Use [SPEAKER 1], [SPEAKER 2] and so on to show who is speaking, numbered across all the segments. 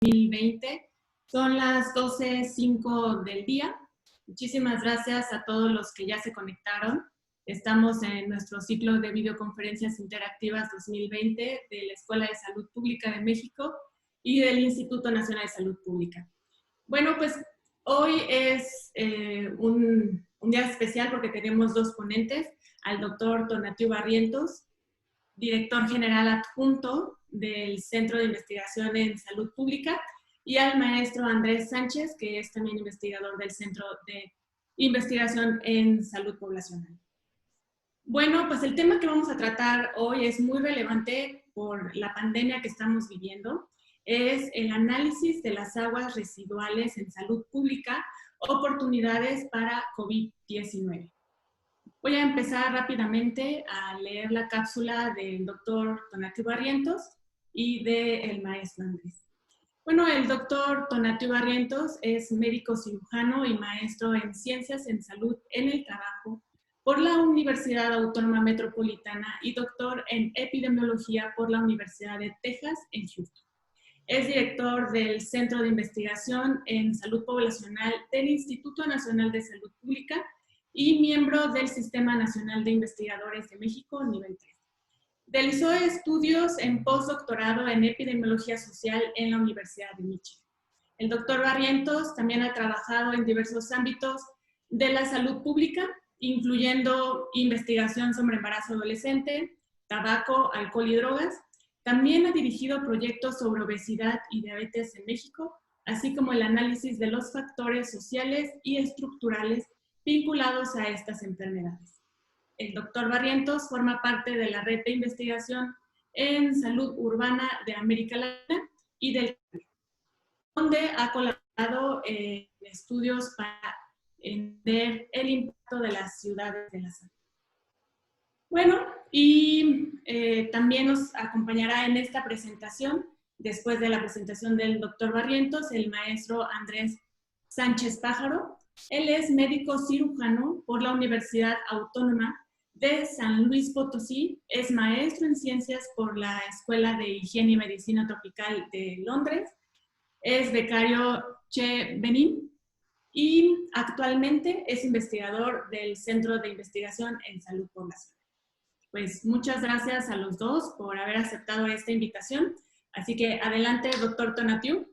[SPEAKER 1] 2020. Son las 12:05 del día. Muchísimas gracias a todos los que ya se conectaron. Estamos en nuestro ciclo de videoconferencias interactivas 2020 de la Escuela de Salud Pública de México y del Instituto Nacional de Salud Pública. Bueno, pues hoy es un día especial porque tenemos dos ponentes, al doctor Tonatiuh Barrientos, director general adjunto del Centro de Investigación en Salud Pública, y al maestro Andrés Sánchez, que es también investigador del Centro de Investigación en Salud Poblacional. Bueno, pues el tema que vamos a tratar hoy es muy relevante por la pandemia que estamos viviendo. Es el análisis de las aguas residuales en salud pública, oportunidades para COVID-19. Voy a empezar rápidamente a leer la cápsula del doctor Tonatiuh Barrientos y del maestro Andrés. Bueno, el doctor Tonatiuh Barrientos es médico cirujano y maestro en Ciencias en Salud en el Trabajo por la Universidad Autónoma Metropolitana y doctor en Epidemiología por la Universidad de Texas en Houston. Es director del Centro de Investigación en Salud Poblacional del Instituto Nacional de Salud Pública y miembro del Sistema Nacional de Investigadores de México, nivel 3. Realizó estudios en postdoctorado en Epidemiología Social en la Universidad de Michigan. El doctor Barrientos también ha trabajado en diversos ámbitos de la salud pública, incluyendo investigación sobre embarazo adolescente, tabaco, alcohol y drogas. También ha dirigido proyectos sobre obesidad y diabetes en México, así como el análisis de los factores sociales y estructurales vinculados a estas enfermedades. El doctor Barrientos forma parte de la Red de Investigación en Salud Urbana de América Latina y del Caribe, donde ha colaborado en estudios para entender el impacto de las ciudades de la salud. Bueno, y también nos acompañará en esta presentación, después de la presentación del doctor Barrientos, el maestro Andrés Sánchez Pájaro. Él es médico cirujano por la Universidad Autónoma de San Luis Potosí, es maestro en ciencias por la Escuela de Higiene y Medicina Tropical de Londres, es becario Chevening y actualmente es investigador del Centro de Investigación en Salud Poblacional. Pues muchas gracias a los dos por haber aceptado esta invitación. Así que adelante, doctor Tonatiuh.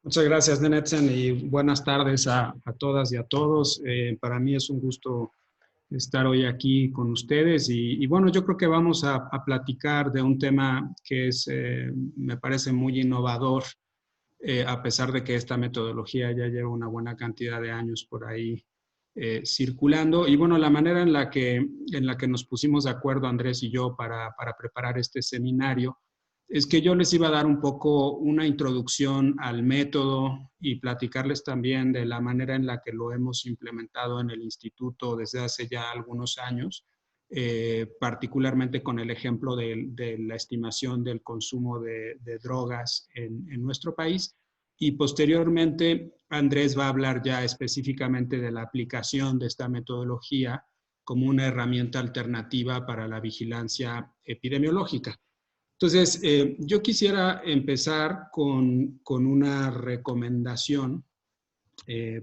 [SPEAKER 2] Muchas gracias, Nenetzen, y buenas tardes a todas y a todos. Para mí es un gusto estar hoy aquí con ustedes y bueno, yo creo que vamos a platicar de un tema que es, me parece muy innovador, a pesar de que esta metodología ya lleva una buena cantidad de años por ahí circulando. Y bueno, la manera en la que nos pusimos de acuerdo, Andrés y yo, para preparar este seminario, es que yo les iba a dar un poco una introducción al método y platicarles también de la manera en la que lo hemos implementado en el instituto desde hace ya algunos años, particularmente con el ejemplo de la estimación del consumo de drogas en nuestro país. Y posteriormente, Andrés va a hablar ya específicamente de la aplicación de esta metodología como una herramienta alternativa para la vigilancia epidemiológica. Entonces, yo quisiera empezar con una recomendación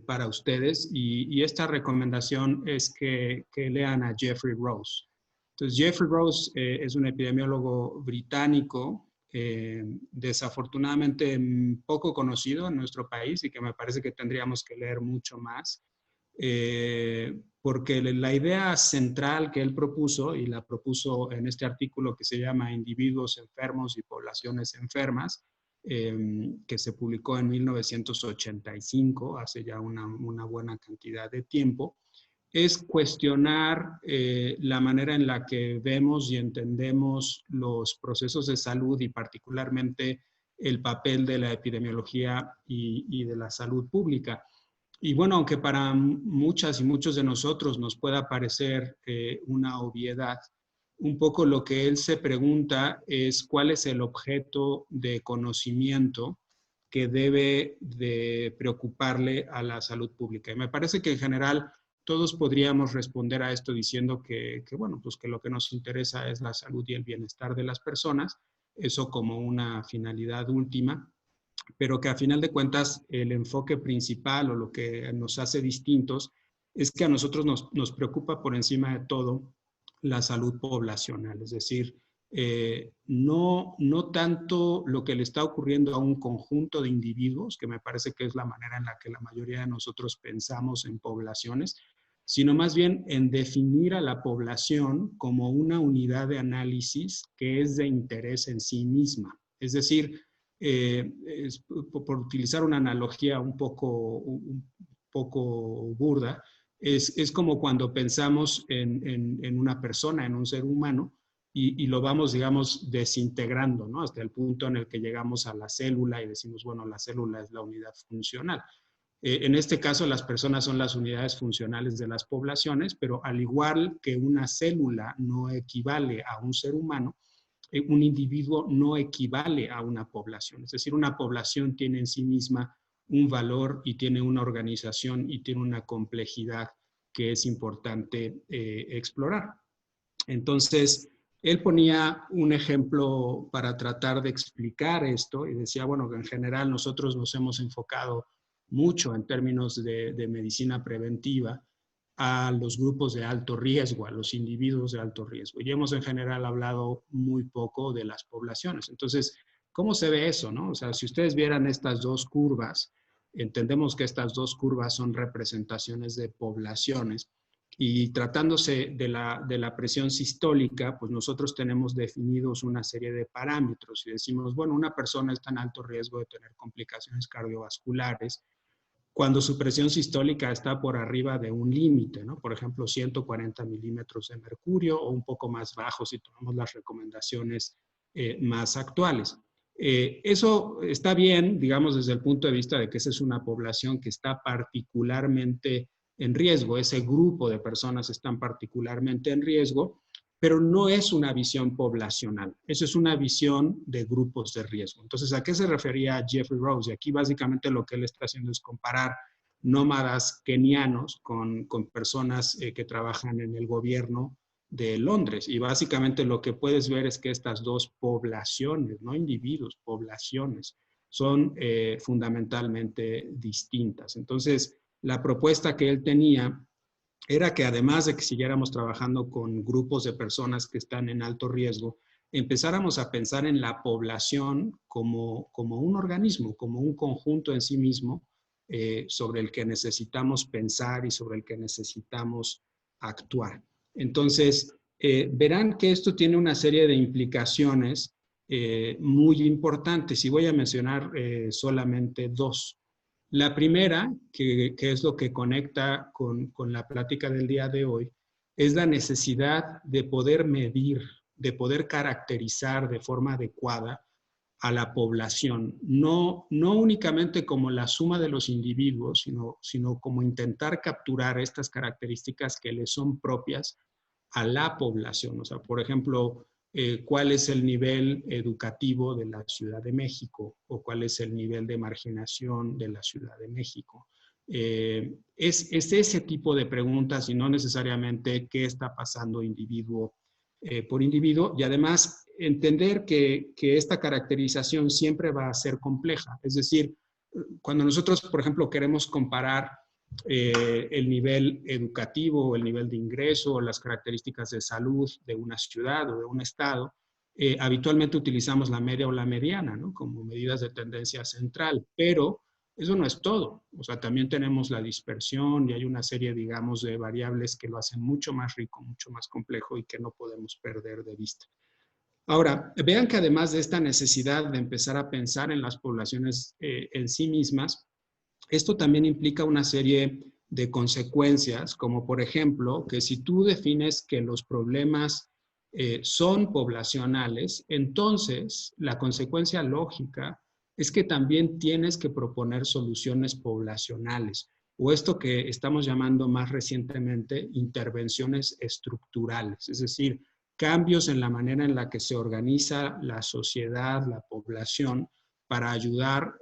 [SPEAKER 2] para ustedes y esta recomendación es que lean a Geoffrey Rose. Entonces, Geoffrey Rose es un epidemiólogo británico desafortunadamente poco conocido en nuestro país y que me parece que tendríamos que leer mucho más. Porque la idea central que él propuso, y la propuso en este artículo que se llama Individuos enfermos y poblaciones enfermas, que se publicó en 1985, hace ya una buena cantidad de tiempo, es cuestionar la manera en la que vemos y entendemos los procesos de salud y particularmente el papel de la epidemiología y de la salud pública. Y bueno, aunque para muchas y muchos de nosotros nos pueda parecer una obviedad, un poco lo que él se pregunta es cuál es el objeto de conocimiento que debe de preocuparle a la salud pública. Y me parece que en general todos podríamos responder a esto diciendo bueno, pues que lo que nos interesa es la salud y el bienestar de las personas, eso como una finalidad última. pero que a final de cuentas el enfoque principal o lo que nos hace distintos es que a nosotros nos preocupa por encima de todo la salud poblacional, es decir, no tanto lo que le está ocurriendo a un conjunto de individuos, que me parece que es la manera en la que la mayoría de nosotros pensamos en poblaciones, sino más bien en definir a la población como una unidad de análisis que es de interés en sí misma. Es decir, por utilizar una analogía un poco burda, es como cuando pensamos en una persona, en un ser humano, y lo vamos, digamos, desintegrando, ¿no? Hasta el punto en el que llegamos a la célula y decimos, bueno, la célula es la unidad funcional. En este caso, las personas son las unidades funcionales de las poblaciones, pero al igual que una célula no equivale a un ser humano, un individuo no equivale a una población. Es decir, una población tiene en sí misma un valor y tiene una organización y tiene una complejidad que es importante explorar. Entonces, él ponía un ejemplo para tratar de explicar esto y decía, bueno, que en general nosotros nos hemos enfocado mucho en términos de medicina preventiva a los grupos de alto riesgo, a los individuos de alto riesgo. Y hemos en general hablado muy poco de las poblaciones. Entonces, ¿cómo se ve eso, no? O sea, si ustedes vieran estas dos curvas, entendemos que estas dos curvas son representaciones de poblaciones. Y tratándose de la presión sistólica, pues nosotros tenemos definidos una serie de parámetros y decimos, bueno, una persona está en alto riesgo de tener complicaciones cardiovasculares cuando su presión sistólica está por arriba de un límite, ¿no? Por ejemplo, 140 milímetros de mercurio o un poco más bajo si tomamos las recomendaciones más actuales. Eso está bien, digamos, desde el punto de vista de que esa es una población que está particularmente en riesgo, ese grupo de personas están particularmente en riesgo, pero no es una visión poblacional, eso es una visión de grupos de riesgo. Entonces, ¿a qué se refería Jeffrey Rose? Y aquí básicamente lo que él está haciendo es comparar nómadas kenianos con personas que trabajan en el gobierno de Londres. Y básicamente lo que puedes ver es que estas dos poblaciones, no individuos, poblaciones, son fundamentalmente distintas. Entonces, la propuesta que él tenía era que además de que siguiéramos trabajando con grupos de personas que están en alto riesgo, empezáramos a pensar en la población como un organismo, como un conjunto en sí mismo sobre el que necesitamos pensar y sobre el que necesitamos actuar. Entonces, verán que esto tiene una serie de implicaciones muy importantes y voy a mencionar solamente dos. La primera, que es lo que conecta con la plática del día de hoy, es la necesidad de poder medir, de poder caracterizar de forma adecuada a la población, no únicamente como la suma de los individuos, sino como intentar capturar estas características que le son propias a la población. O sea, por ejemplo, cuál es el nivel educativo de la Ciudad de México o cuál es el nivel de marginación de la Ciudad de México. Es ese tipo de preguntas y no necesariamente qué está pasando individuo por individuo, y además entender que esta caracterización siempre va a ser compleja. Es decir, cuando nosotros, por ejemplo, queremos comparar el nivel educativo, o el nivel de ingreso, o las características de salud de una ciudad o de un estado, habitualmente utilizamos la media o la mediana, ¿no? Como medidas de tendencia central, pero eso no es todo. O sea, también tenemos la dispersión y hay una serie, digamos, de variables que lo hacen mucho más rico, mucho más complejo y que no podemos perder de vista. Ahora, vean que además de esta necesidad de empezar a pensar en las poblaciones en sí mismas, esto también implica una serie de consecuencias, como por ejemplo, que si tú defines que los problemas son poblacionales, entonces la consecuencia lógica es que también tienes que proponer soluciones poblacionales, o esto que estamos llamando más recientemente intervenciones estructurales, es decir, cambios en la manera en la que se organiza la sociedad, la población, para ayudar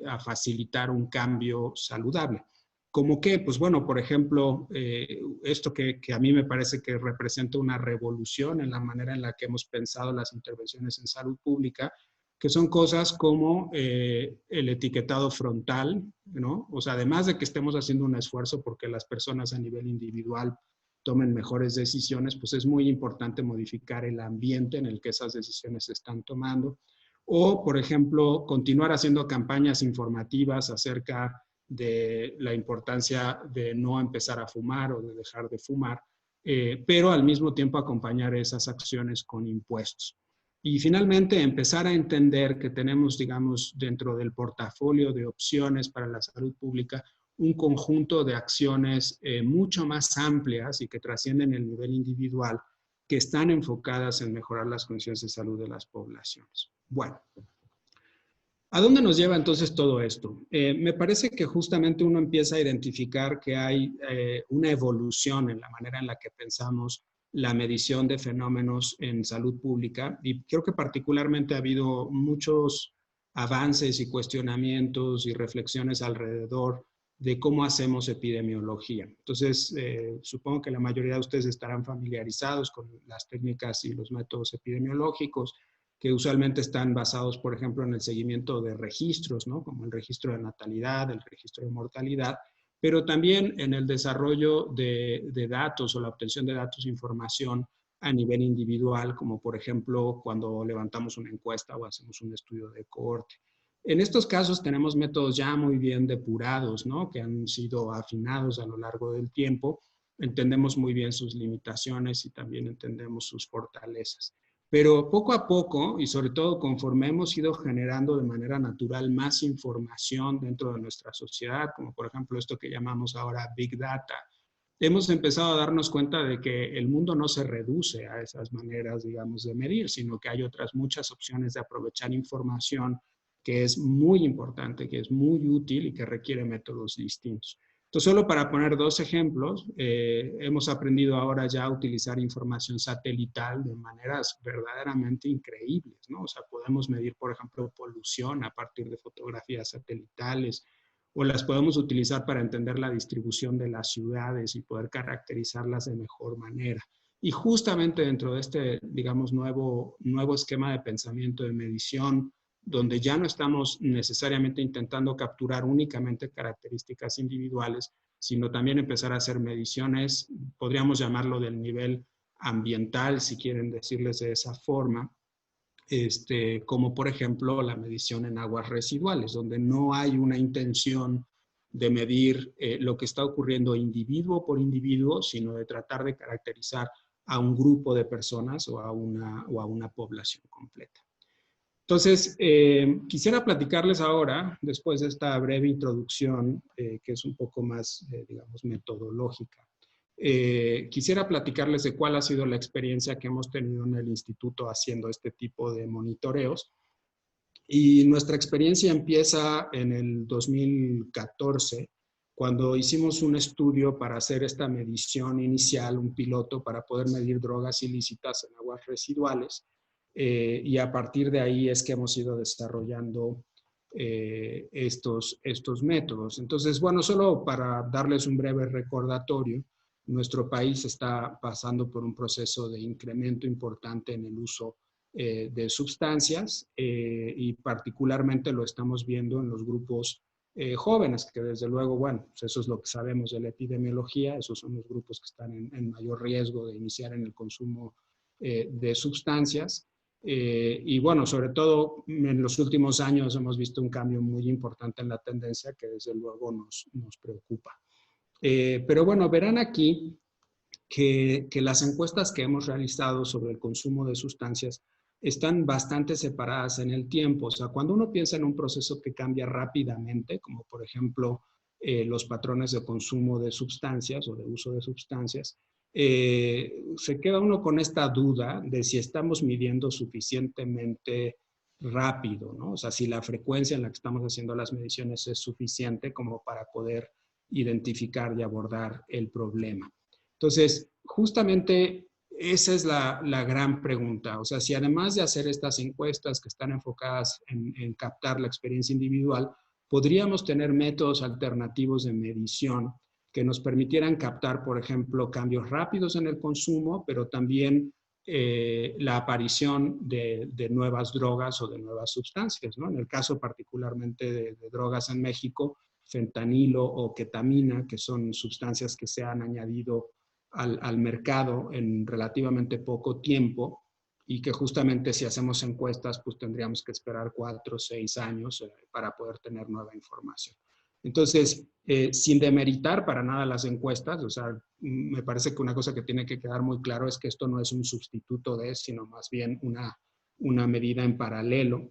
[SPEAKER 2] a facilitar un cambio saludable. ¿Cómo qué? Pues bueno, por ejemplo, esto que a mí me parece que representa una revolución en la manera en la que hemos pensado las intervenciones en salud pública, que son cosas como el etiquetado frontal, ¿no? O sea, además de que estemos haciendo un esfuerzo porque las personas a nivel individual tomen mejores decisiones, pues es muy importante modificar el ambiente en el que esas decisiones se están tomando. O, por ejemplo, continuar haciendo campañas informativas acerca de la importancia de no empezar a fumar o de dejar de fumar, pero al mismo tiempo acompañar esas acciones con impuestos. Y finalmente, empezar a entender que tenemos, digamos, dentro del portafolio de opciones para la salud pública, un conjunto de acciones mucho más amplias y que trascienden el nivel individual, que están enfocadas en mejorar las condiciones de salud de las poblaciones. Bueno, ¿a dónde nos lleva entonces todo esto? Me parece que justamente uno empieza a identificar que hay una evolución en la manera en la que pensamos la medición de fenómenos en salud pública, y creo que particularmente ha habido muchos avances y cuestionamientos y reflexiones alrededor de cómo hacemos epidemiología. Entonces, supongo que la mayoría de ustedes estarán familiarizados con las técnicas y los métodos epidemiológicos, que usualmente están basados, por ejemplo, en el seguimiento de registros, ¿no? Como el registro de natalidad, el registro de mortalidad, pero también en el desarrollo de datos o la obtención de datos e información a nivel individual, como por ejemplo cuando levantamos una encuesta o hacemos un estudio de cohorte. En estos casos tenemos métodos ya muy bien depurados, ¿no? Que han sido afinados a lo largo del tiempo. Entendemos muy bien sus limitaciones y también entendemos sus fortalezas. Pero poco a poco, y sobre todo conforme hemos ido generando de manera natural más información dentro de nuestra sociedad, como por ejemplo esto que llamamos ahora Big Data, hemos empezado a darnos cuenta de que el mundo no se reduce a esas maneras, digamos, de medir, sino que hay otras muchas opciones de aprovechar información que es muy importante, que es muy útil y que requiere métodos distintos. Entonces, solo para poner dos ejemplos, hemos aprendido ahora ya a utilizar información satelital de maneras verdaderamente increíbles, ¿no? O sea, podemos medir, por ejemplo, polución a partir de fotografías satelitales, o las podemos utilizar para entender la distribución de las ciudades y poder caracterizarlas de mejor manera. Y justamente dentro de este, digamos, nuevo esquema de pensamiento de medición, donde ya no estamos necesariamente intentando capturar únicamente características individuales, sino también empezar a hacer mediciones, podríamos llamarlo del nivel ambiental, si quieren decirles de esa forma, como por ejemplo la medición en aguas residuales, donde no hay una intención de medir lo que está ocurriendo individuo por individuo, sino de tratar de caracterizar a un grupo de personas o a una población completa. Entonces, quisiera platicarles ahora, después de esta breve introducción, que es un poco más, digamos, metodológica, quisiera platicarles de cuál ha sido la experiencia que hemos tenido en el instituto haciendo este tipo de monitoreos. Y nuestra experiencia empieza en el 2014, cuando hicimos un estudio para hacer esta medición inicial, un piloto para poder medir drogas ilícitas en aguas residuales. Y a partir de ahí es que hemos ido desarrollando estos métodos. Entonces, bueno, solo para darles un breve recordatorio, nuestro país está pasando por un proceso de incremento importante en el uso de sustancias y particularmente lo estamos viendo en los grupos jóvenes, que desde luego, bueno, pues eso es lo que sabemos de la epidemiología, esos son los grupos que están en mayor riesgo de iniciar en el consumo de sustancias. Y bueno, sobre todo en los últimos años hemos visto un cambio muy importante en la tendencia que desde luego nos preocupa. Pero bueno, verán aquí que las encuestas que hemos realizado sobre el consumo de sustancias están bastante separadas en el tiempo. O sea, cuando uno piensa en un proceso que cambia rápidamente, como por ejemplo los patrones de consumo de sustancias o de uso de sustancias, se queda uno con esta duda de si estamos midiendo suficientemente rápido, ¿no? O sea, si la frecuencia en la que estamos haciendo las mediciones es suficiente como para poder identificar y abordar el problema. Entonces, justamente esa es la gran pregunta. O sea, si además de hacer estas encuestas que están enfocadas en captar la experiencia individual, podríamos tener métodos alternativos de medición que nos permitieran captar, por ejemplo, cambios rápidos en el consumo, pero también la aparición de nuevas drogas o de nuevas sustancias, ¿no? En el caso particularmente de drogas en México, fentanilo o ketamina, que son sustancias que se han añadido al mercado en relativamente poco tiempo y que justamente si hacemos encuestas, pues tendríamos que esperar 4 o 6 años para poder tener nueva información. Entonces, sin demeritar para nada las encuestas, o sea, me parece que una cosa que tiene que quedar muy claro es que esto no es un sustituto de, sino más bien una medida en paralelo.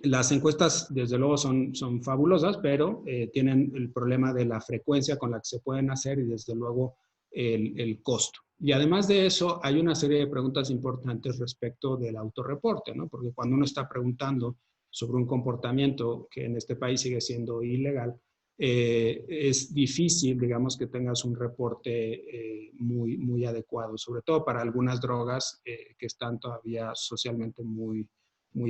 [SPEAKER 2] Las encuestas, desde luego, son fabulosas, pero tienen el problema de la frecuencia con la que se pueden hacer y, desde luego, el costo. Y además de eso, hay una serie de preguntas importantes respecto del autorreporte, ¿no? Porque cuando uno está preguntando sobre un comportamiento que en este país sigue siendo ilegal, es difícil, digamos, que tengas un reporte muy adecuado, sobre todo para algunas drogas que están todavía socialmente muy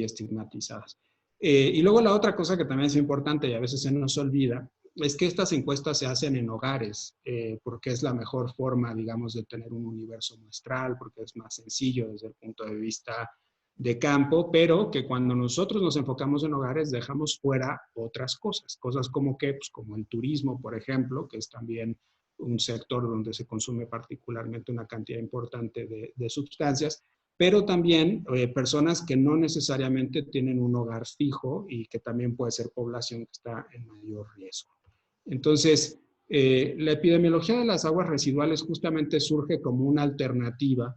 [SPEAKER 2] estigmatizadas. Y luego la otra cosa que también es importante y a veces se nos olvida es que estas encuestas se hacen en hogares, porque es la mejor forma, digamos, de tener un universo muestral, porque es más sencillo desde el punto de vista de campo, pero que cuando nosotros nos enfocamos en hogares dejamos fuera otras cosas, cosas como que, pues como el turismo, por ejemplo, que es también un sector donde se consume particularmente una cantidad importante de sustancias, pero también personas que no necesariamente tienen un hogar fijo y que también puede ser población que está en mayor riesgo. Entonces, la epidemiología de las aguas residuales justamente surge como una alternativa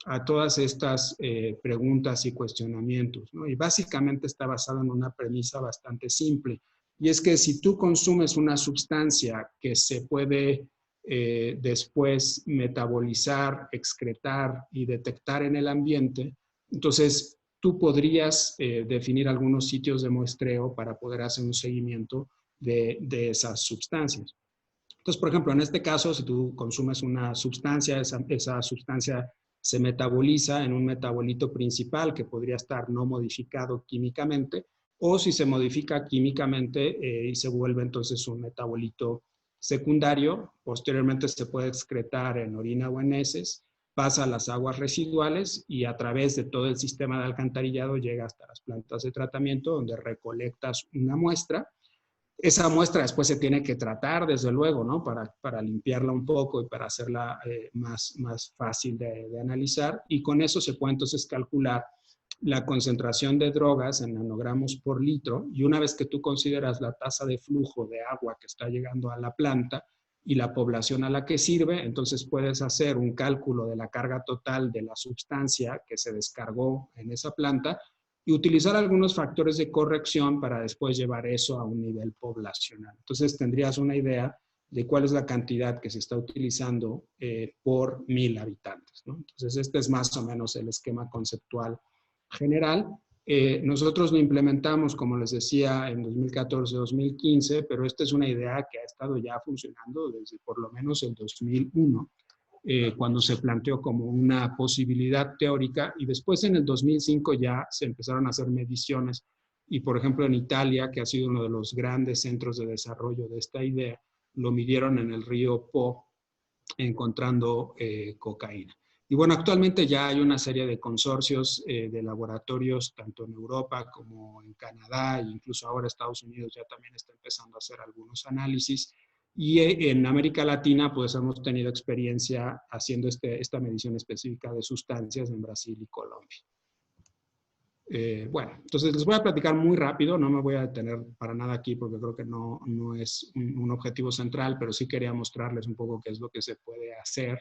[SPEAKER 2] a todas estas preguntas y cuestionamientos, ¿no? Y básicamente está basado en una premisa bastante simple, y es que si tú consumes una sustancia que se puede después metabolizar, excretar y detectar en el ambiente, entonces tú podrías definir algunos sitios de muestreo para poder hacer un seguimiento de esas sustancias. Entonces, por ejemplo, en este caso, si tú consumes una sustancia, esa sustancia se metaboliza en un metabolito principal que podría estar no modificado químicamente, o si se modifica químicamente y se vuelve entonces un metabolito secundario, posteriormente se puede excretar en orina o en heces, pasa a las aguas residuales y a través de todo el sistema de alcantarillado llega hasta las plantas de tratamiento donde recolectas una muestra. Esa muestra después se tiene que tratar, desde luego, ¿no? Para limpiarla un poco y para hacerla más fácil de analizar. Y con eso se puede entonces calcular la concentración de drogas en nanogramos por litro. Y una vez que tú consideras la tasa de flujo de agua que está llegando a la planta y la población a la que sirve, entonces puedes hacer un cálculo de la carga total de la sustancia que se descargó en esa planta y utilizar algunos factores de corrección para después llevar eso a un nivel poblacional. Entonces tendrías una idea de cuál es la cantidad que se está utilizando por 1000 habitantes, ¿no? Entonces este es más o menos el esquema conceptual general. Nosotros lo implementamos, como les decía, en 2014-2015, pero esta es una idea que ha estado ya funcionando desde por lo menos el 2001. Cuando se planteó como una posibilidad teórica, y después en el 2005 ya se empezaron a hacer mediciones y, por ejemplo, en Italia, que ha sido uno de los grandes centros de desarrollo de esta idea, lo midieron en el río Po encontrando cocaína. Y bueno, actualmente ya hay una serie de consorcios de laboratorios, tanto en Europa como en Canadá, e incluso ahora Estados Unidos ya también está empezando a hacer algunos análisis. Y en América Latina, pues hemos tenido experiencia haciendo esta medición específica de sustancias en Brasil y Colombia. Bueno, entonces les voy a platicar muy rápido, no me voy a detener para nada aquí porque creo que no es un objetivo central, pero sí quería mostrarles un poco qué es lo que se puede hacer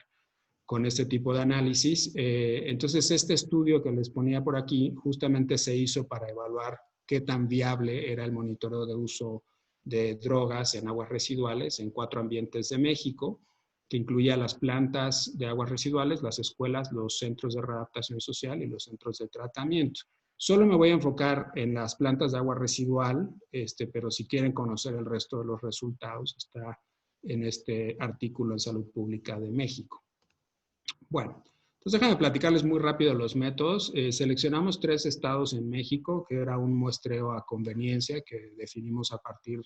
[SPEAKER 2] con este tipo de análisis. Entonces, este estudio que les ponía por aquí justamente se hizo para evaluar qué tan viable era el monitoreo de uso de drogas en aguas residuales en 4 ambientes de México, que incluía las plantas de aguas residuales, las escuelas, los centros de readaptación social y los centros de tratamiento. Solo me voy a enfocar en las plantas de agua residual, pero si quieren conocer el resto de los resultados, está en este artículo en Salud Pública de México. Bueno, entonces déjenme platicarles muy rápido los métodos. Seleccionamos 3 estados en México, que era un muestreo a conveniencia que definimos a partir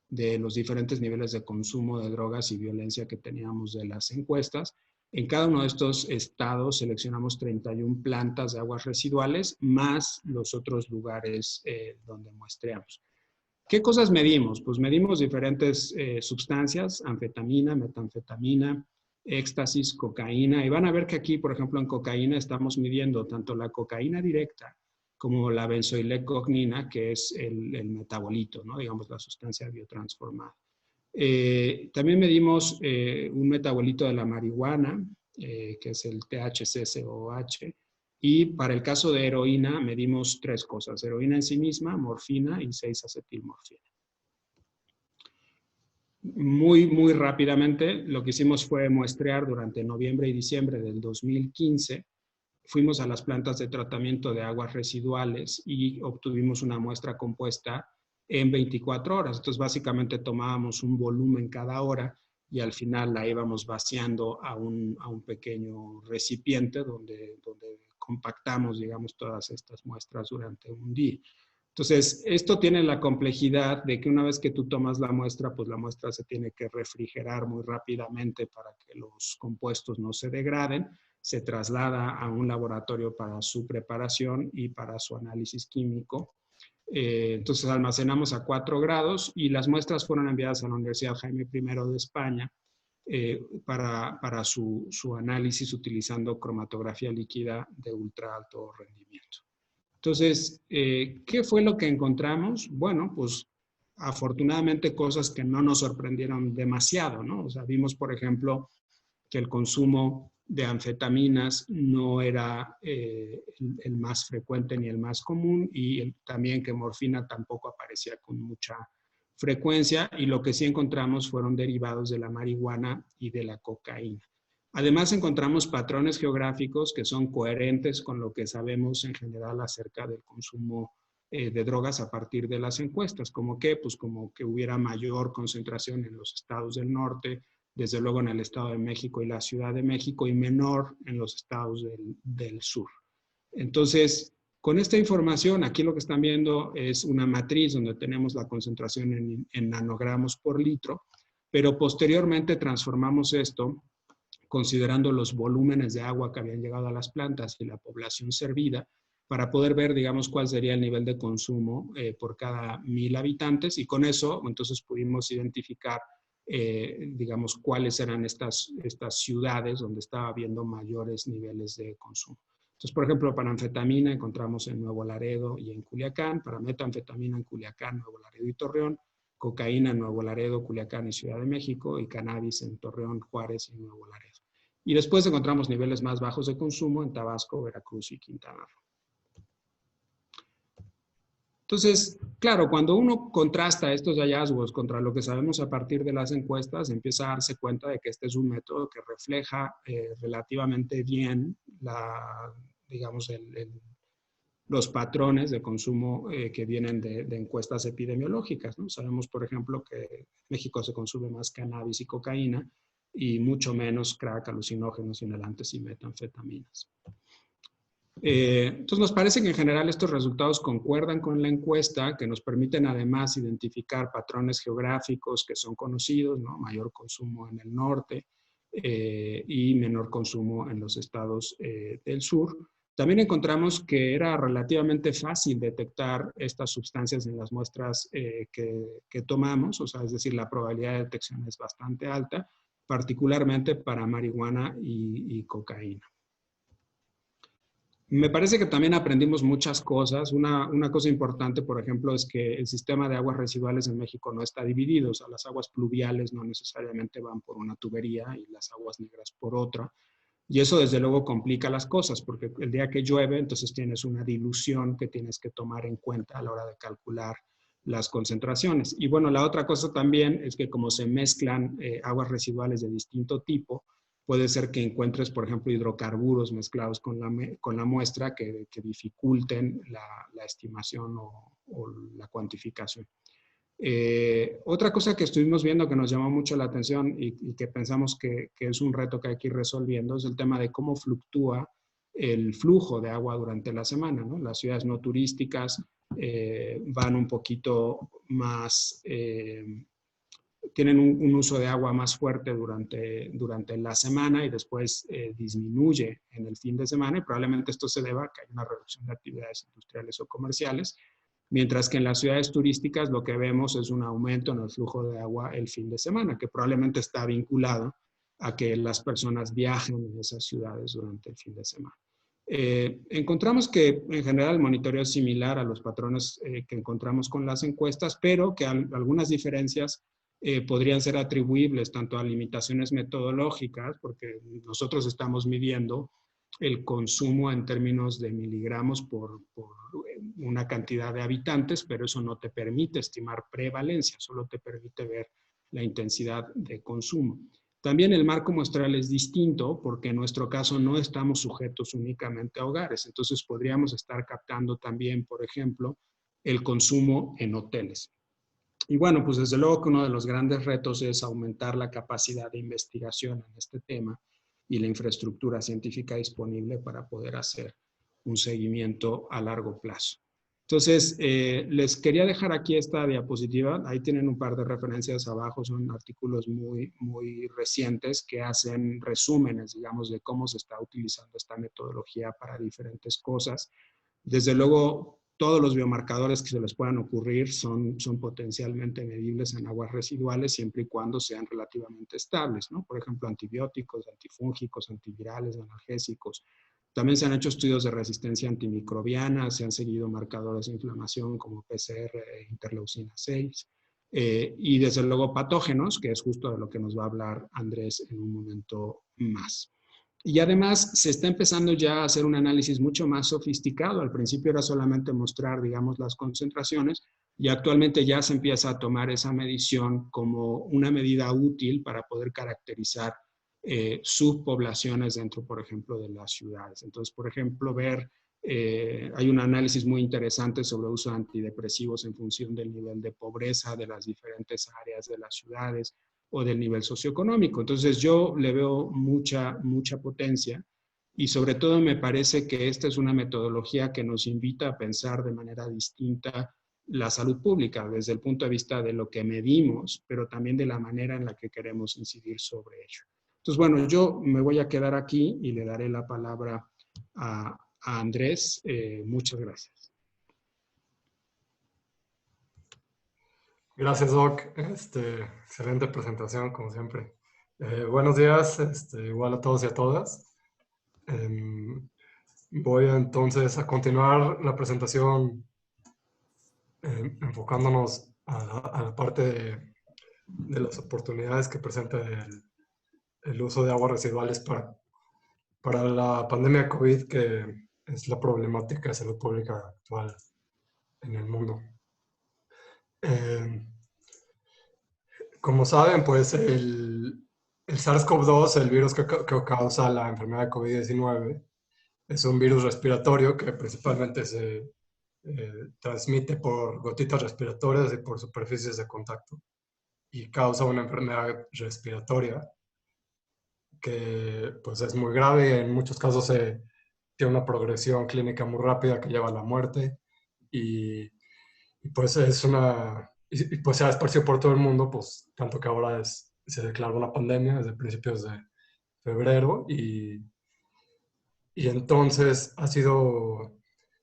[SPEAKER 2] de los diferentes niveles de consumo de drogas y violencia que teníamos de las encuestas. En cada uno de estos estados seleccionamos 31 plantas de aguas residuales, más los otros lugares donde muestreamos. ¿Qué cosas medimos? Pues medimos diferentes sustancias, anfetamina, metanfetamina, éxtasis, cocaína. Y van a ver que aquí, por ejemplo, en cocaína estamos midiendo tanto la cocaína directa como la benzoilecgonina, que es el metabolito, ¿no? Digamos, la sustancia biotransformada. También medimos un metabolito de la marihuana, que es el THC-COH. Y para el caso de heroína medimos 3 cosas: heroína en sí misma, morfina y 6-acetilmorfina. Muy rápidamente, lo que hicimos fue muestrear durante noviembre y diciembre del 2015. Fuimos a las plantas de tratamiento de aguas residuales y obtuvimos una muestra compuesta en 24 horas. Entonces, básicamente tomábamos un volumen cada hora y al final la íbamos vaciando a un pequeño recipiente donde compactamos, digamos, todas estas muestras durante un día. Entonces, esto tiene la complejidad de que una vez que tú tomas la muestra, pues la muestra se tiene que refrigerar muy rápidamente para que los compuestos no se degraden. Se traslada a un laboratorio para su preparación y para su análisis químico. Entonces, almacenamos a 4 grados y las muestras fueron enviadas a la Universidad Jaime I de España para su análisis utilizando cromatografía líquida de ultra alto rendimiento. Entonces, ¿qué fue lo que encontramos? Bueno, pues afortunadamente cosas que no nos sorprendieron demasiado, ¿no? O sea, vimos, por ejemplo, que el consumo de anfetaminas no era el más frecuente ni el más común, y también que morfina tampoco aparecía con mucha frecuencia, y lo que sí encontramos fueron derivados de la marihuana y de la cocaína. Además, encontramos patrones geográficos que son coherentes con lo que sabemos en general acerca del consumo de drogas a partir de las encuestas. ¿Cómo qué? Pues como que hubiera mayor concentración en los estados del norte, desde luego en el Estado de México y la Ciudad de México, y menor en los estados del sur. Entonces, con esta información, aquí lo que están viendo es una matriz donde tenemos la concentración en nanogramos por litro, pero posteriormente transformamos esto considerando los volúmenes de agua que habían llegado a las plantas y la población servida, para poder ver, digamos, cuál sería el nivel de consumo por cada 1000 habitantes, y con eso, entonces, pudimos identificar, digamos, cuáles eran estas ciudades donde estaba habiendo mayores niveles de consumo. Entonces, por ejemplo, para anfetamina encontramos en Nuevo Laredo y en Culiacán, para metanfetamina en Culiacán, Nuevo Laredo y Torreón, cocaína en Nuevo Laredo, Culiacán y Ciudad de México, y cannabis en Torreón, Juárez y Nuevo Laredo. Y después encontramos niveles más bajos de consumo en Tabasco, Veracruz y Quintana Roo. Entonces, claro, cuando uno contrasta estos hallazgos contra lo que sabemos a partir de las encuestas, empieza a darse cuenta de que este es un método que refleja relativamente bien digamos, los patrones de consumo que vienen de encuestas epidemiológicas, ¿no? Sabemos, por ejemplo, que en México se consume más cannabis y cocaína y mucho menos crack, alucinógenos, inhalantes y metanfetaminas. Entonces, nos parece que en general estos resultados concuerdan con la encuesta, que nos permiten además identificar patrones geográficos que son conocidos, ¿no? Mayor consumo en el norte y menor consumo en los estados del sur. También encontramos que era relativamente fácil detectar estas sustancias en las muestras que tomamos, o sea, es decir, la probabilidad de detección es bastante alta, particularmente para marihuana y cocaína. Me parece que también aprendimos muchas cosas. Una cosa importante, por ejemplo, es que el sistema de aguas residuales en México no está dividido. O sea, las aguas pluviales no necesariamente van por una tubería y las aguas negras por otra. Y eso, desde luego, complica las cosas, porque el día que llueve, entonces tienes una dilución que tienes que tomar en cuenta a la hora de calcular las concentraciones. Y bueno, la otra cosa también es que como se mezclan aguas residuales de distinto tipo, puede ser que encuentres, por ejemplo, hidrocarburos mezclados con la muestra que dificulten la estimación o la cuantificación. Otra cosa que estuvimos viendo que nos llamó mucho la atención y que pensamos que es un reto que hay que ir resolviendo es el tema de cómo fluctúa el flujo de agua durante la semana, ¿no? Las ciudades no turísticas van un poquito más tienen un uso de agua más fuerte durante la semana y después disminuye en el fin de semana, y probablemente esto se deba a que hay una reducción de actividades industriales o comerciales, mientras que en las ciudades turísticas lo que vemos es un aumento en el flujo de agua el fin de semana, que probablemente está vinculado a que las personas viajen en esas ciudades durante el fin de semana. Encontramos que en general el monitoreo es similar a los patrones que encontramos con las encuestas, pero que algunas diferencias podrían ser atribuibles tanto a limitaciones metodológicas, porque nosotros estamos midiendo el consumo en términos de miligramos por una cantidad de habitantes, pero eso no te permite estimar prevalencia, solo te permite ver la intensidad de consumo. También el marco muestral es distinto porque en nuestro caso no estamos sujetos únicamente a hogares, entonces podríamos estar captando también, por ejemplo, el consumo en hoteles. Y bueno, pues desde luego que uno de los grandes retos es aumentar la capacidad de investigación en este tema y la infraestructura científica disponible para poder hacer un seguimiento a largo plazo. Entonces, les quería dejar aquí esta diapositiva. Ahí tienen un par de referencias abajo. Son artículos muy recientes que hacen resúmenes, digamos, de cómo se está utilizando esta metodología para diferentes cosas. Desde luego, todos los biomarcadores que se les puedan ocurrir son potencialmente medibles en aguas residuales siempre y cuando sean relativamente estables, ¿no? Por ejemplo, antibióticos, antifúngicos, antivirales, analgésicos. También se han hecho estudios de resistencia antimicrobiana, se han seguido marcadores de inflamación como PCR e interleucina 6, y desde luego patógenos, que es justo de lo que nos va a hablar Andrés en un momento más. Y además se está empezando ya a hacer un análisis mucho más sofisticado. Al principio era solamente mostrar, digamos, las concentraciones, y actualmente ya se empieza a tomar esa medición como una medida útil para poder caracterizar subpoblaciones dentro, por ejemplo, de las ciudades. Entonces, por ejemplo, hay un análisis muy interesante sobre el uso de antidepresivos en función del nivel de pobreza de las diferentes áreas de las ciudades o del nivel socioeconómico. Entonces, yo le veo mucha potencia, y sobre todo me parece que esta es una metodología que nos invita a pensar de manera distinta la salud pública desde el punto de vista de lo que medimos, pero también de la manera en la que queremos incidir sobre ello. Entonces, bueno, yo me voy a quedar aquí y le daré la palabra a Andrés. Muchas gracias.
[SPEAKER 3] Gracias, Doc. Excelente presentación, como siempre. Buenos días, igual a todos y a todas. Voy entonces a continuar la presentación enfocándonos a la parte de las oportunidades que presenta el uso de aguas residuales para la pandemia de COVID, que es la problemática de salud pública actual en el mundo. Como saben, pues el SARS-CoV-2, el virus que causa la enfermedad de COVID-19, es un virus respiratorio que principalmente se transmite por gotitas respiratorias y por superficies de contacto, y causa una enfermedad respiratoria que pues es muy grave y en muchos casos tiene una progresión clínica muy rápida que lleva a la muerte, y pues pues se ha esparcido por todo el mundo, pues tanto que ahora se declaró una pandemia desde principios de febrero, y entonces ha sido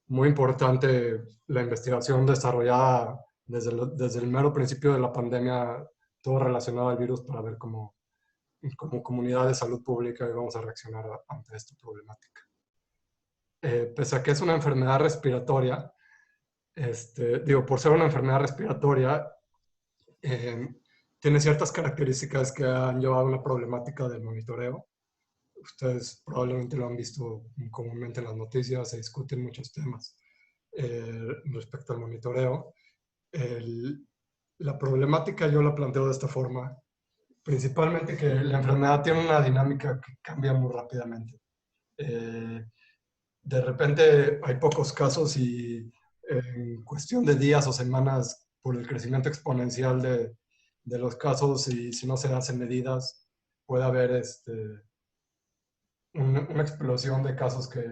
[SPEAKER 3] muy importante la investigación desarrollada desde el mero principio de la pandemia, todo relacionado al virus, para ver como comunidad de salud pública vamos a reaccionar ante esta problemática. Pese a que es una enfermedad respiratoria, por ser una enfermedad respiratoria, tiene ciertas características que han llevado a una problemática del monitoreo. Ustedes probablemente lo han visto comúnmente en las noticias, se discuten muchos temas respecto al monitoreo. La problemática yo la planteo de esta forma, principalmente que la enfermedad tiene una dinámica que cambia muy rápidamente. De repente hay pocos casos y en cuestión de días o semanas, por el crecimiento exponencial de los casos, y si no se hacen medidas, puede haber una explosión de casos que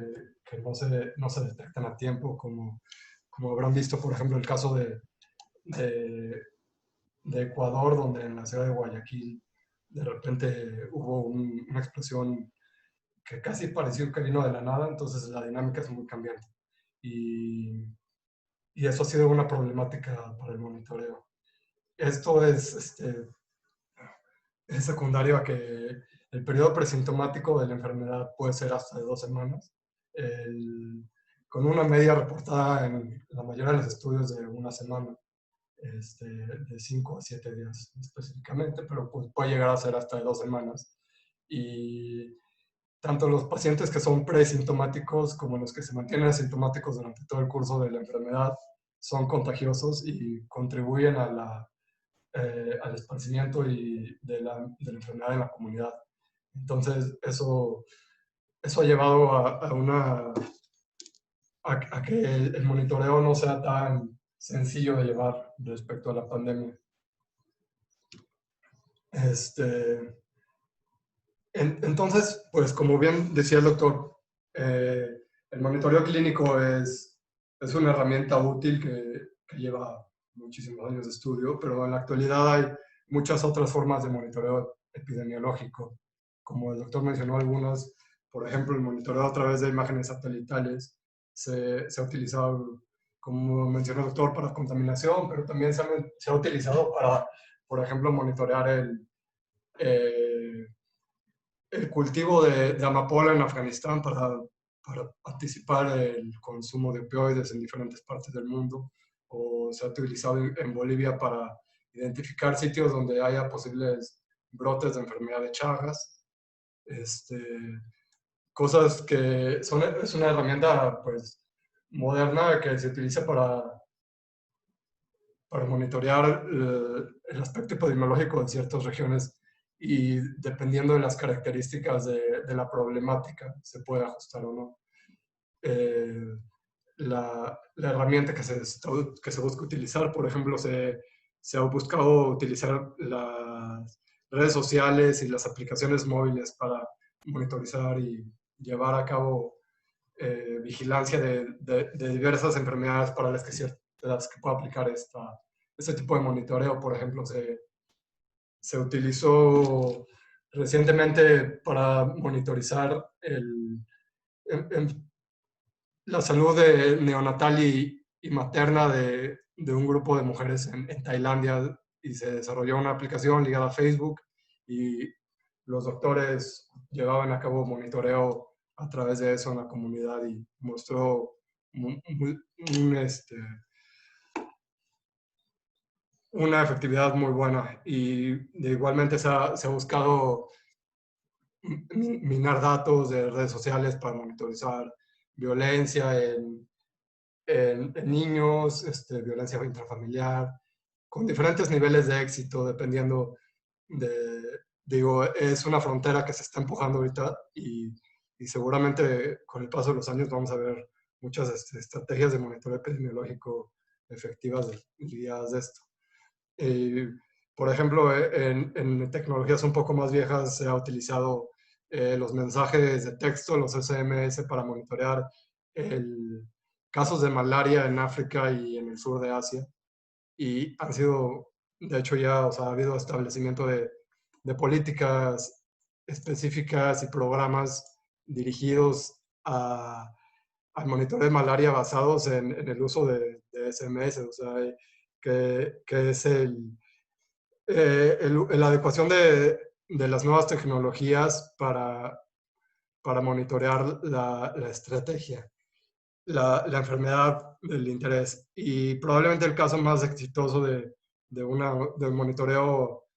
[SPEAKER 3] no se detectan a tiempo, como habrán visto, por ejemplo, el caso de Ecuador, donde en la ciudad de Guayaquil de repente hubo una explosión que casi pareció que vino de la nada, entonces la dinámica es muy cambiante. Y eso ha sido una problemática para el monitoreo. Esto es secundario a que el periodo presintomático de la enfermedad puede ser hasta de 2 semanas, con una media reportada en la mayoría de los estudios de 1 semana, de 5 a 7 días específicamente, pero pues puede llegar a ser hasta de 2 semanas. Y tanto los pacientes que son presintomáticos como los que se mantienen asintomáticos durante todo el curso de la enfermedad son contagiosos y contribuyen al esparcimiento de la enfermedad en la comunidad. Entonces, eso ha llevado a que el monitoreo no sea tan sencillo de llevar respecto a la pandemia. Entonces, pues como bien decía el doctor, el monitoreo clínico es una herramienta útil que lleva muchísimos años de estudio, pero en la actualidad hay muchas otras formas de monitoreo epidemiológico. Como el doctor mencionó algunas, por ejemplo, el monitoreo a través de imágenes satelitales se ha utilizado, como mencionó el doctor, para contaminación, pero también se ha utilizado para, por ejemplo, monitorear el cultivo de amapola en Afganistán para anticipar el consumo de opioides en diferentes partes del mundo, o se ha utilizado en Bolivia para identificar sitios donde haya posibles brotes de enfermedad de Chagas. Cosas que es una herramienta pues moderna que se utiliza para monitorear el aspecto epidemiológico de ciertas regiones, y dependiendo de las características de la problemática se puede ajustar o no. La herramienta que se busca utilizar, por ejemplo, se ha buscado utilizar las redes sociales y las aplicaciones móviles para monitorizar y llevar a cabo vigilancia de diversas enfermedades para las que pueda aplicar este tipo de monitoreo. Por ejemplo, se utilizó recientemente para monitorizar la salud neonatal y materna de un grupo de mujeres en Tailandia, y se desarrolló una aplicación ligada a Facebook, y los doctores llevaban a cabo monitoreo a través de eso en la comunidad, y mostró una efectividad muy buena. Y igualmente se ha buscado minar datos de redes sociales para monitorizar violencia en niños, violencia intrafamiliar, con diferentes niveles de éxito, dependiendo es una frontera que se está empujando ahorita, y seguramente con el paso de los años vamos a ver muchas estrategias de monitoreo epidemiológico efectivas ligadas de esto. Por ejemplo, en tecnologías un poco más viejas se ha utilizado los mensajes de texto, los SMS, para monitorear casos de malaria en África y en el sur de Asia. Y han sido, de hecho ya, ha habido establecimiento de políticas específicas y programas dirigidos al monitoreo de malaria basados en el uso de SMS, que es la adecuación de las nuevas tecnologías para monitorear la estrategia, la enfermedad del interés. Y probablemente el caso más exitoso de monitoreo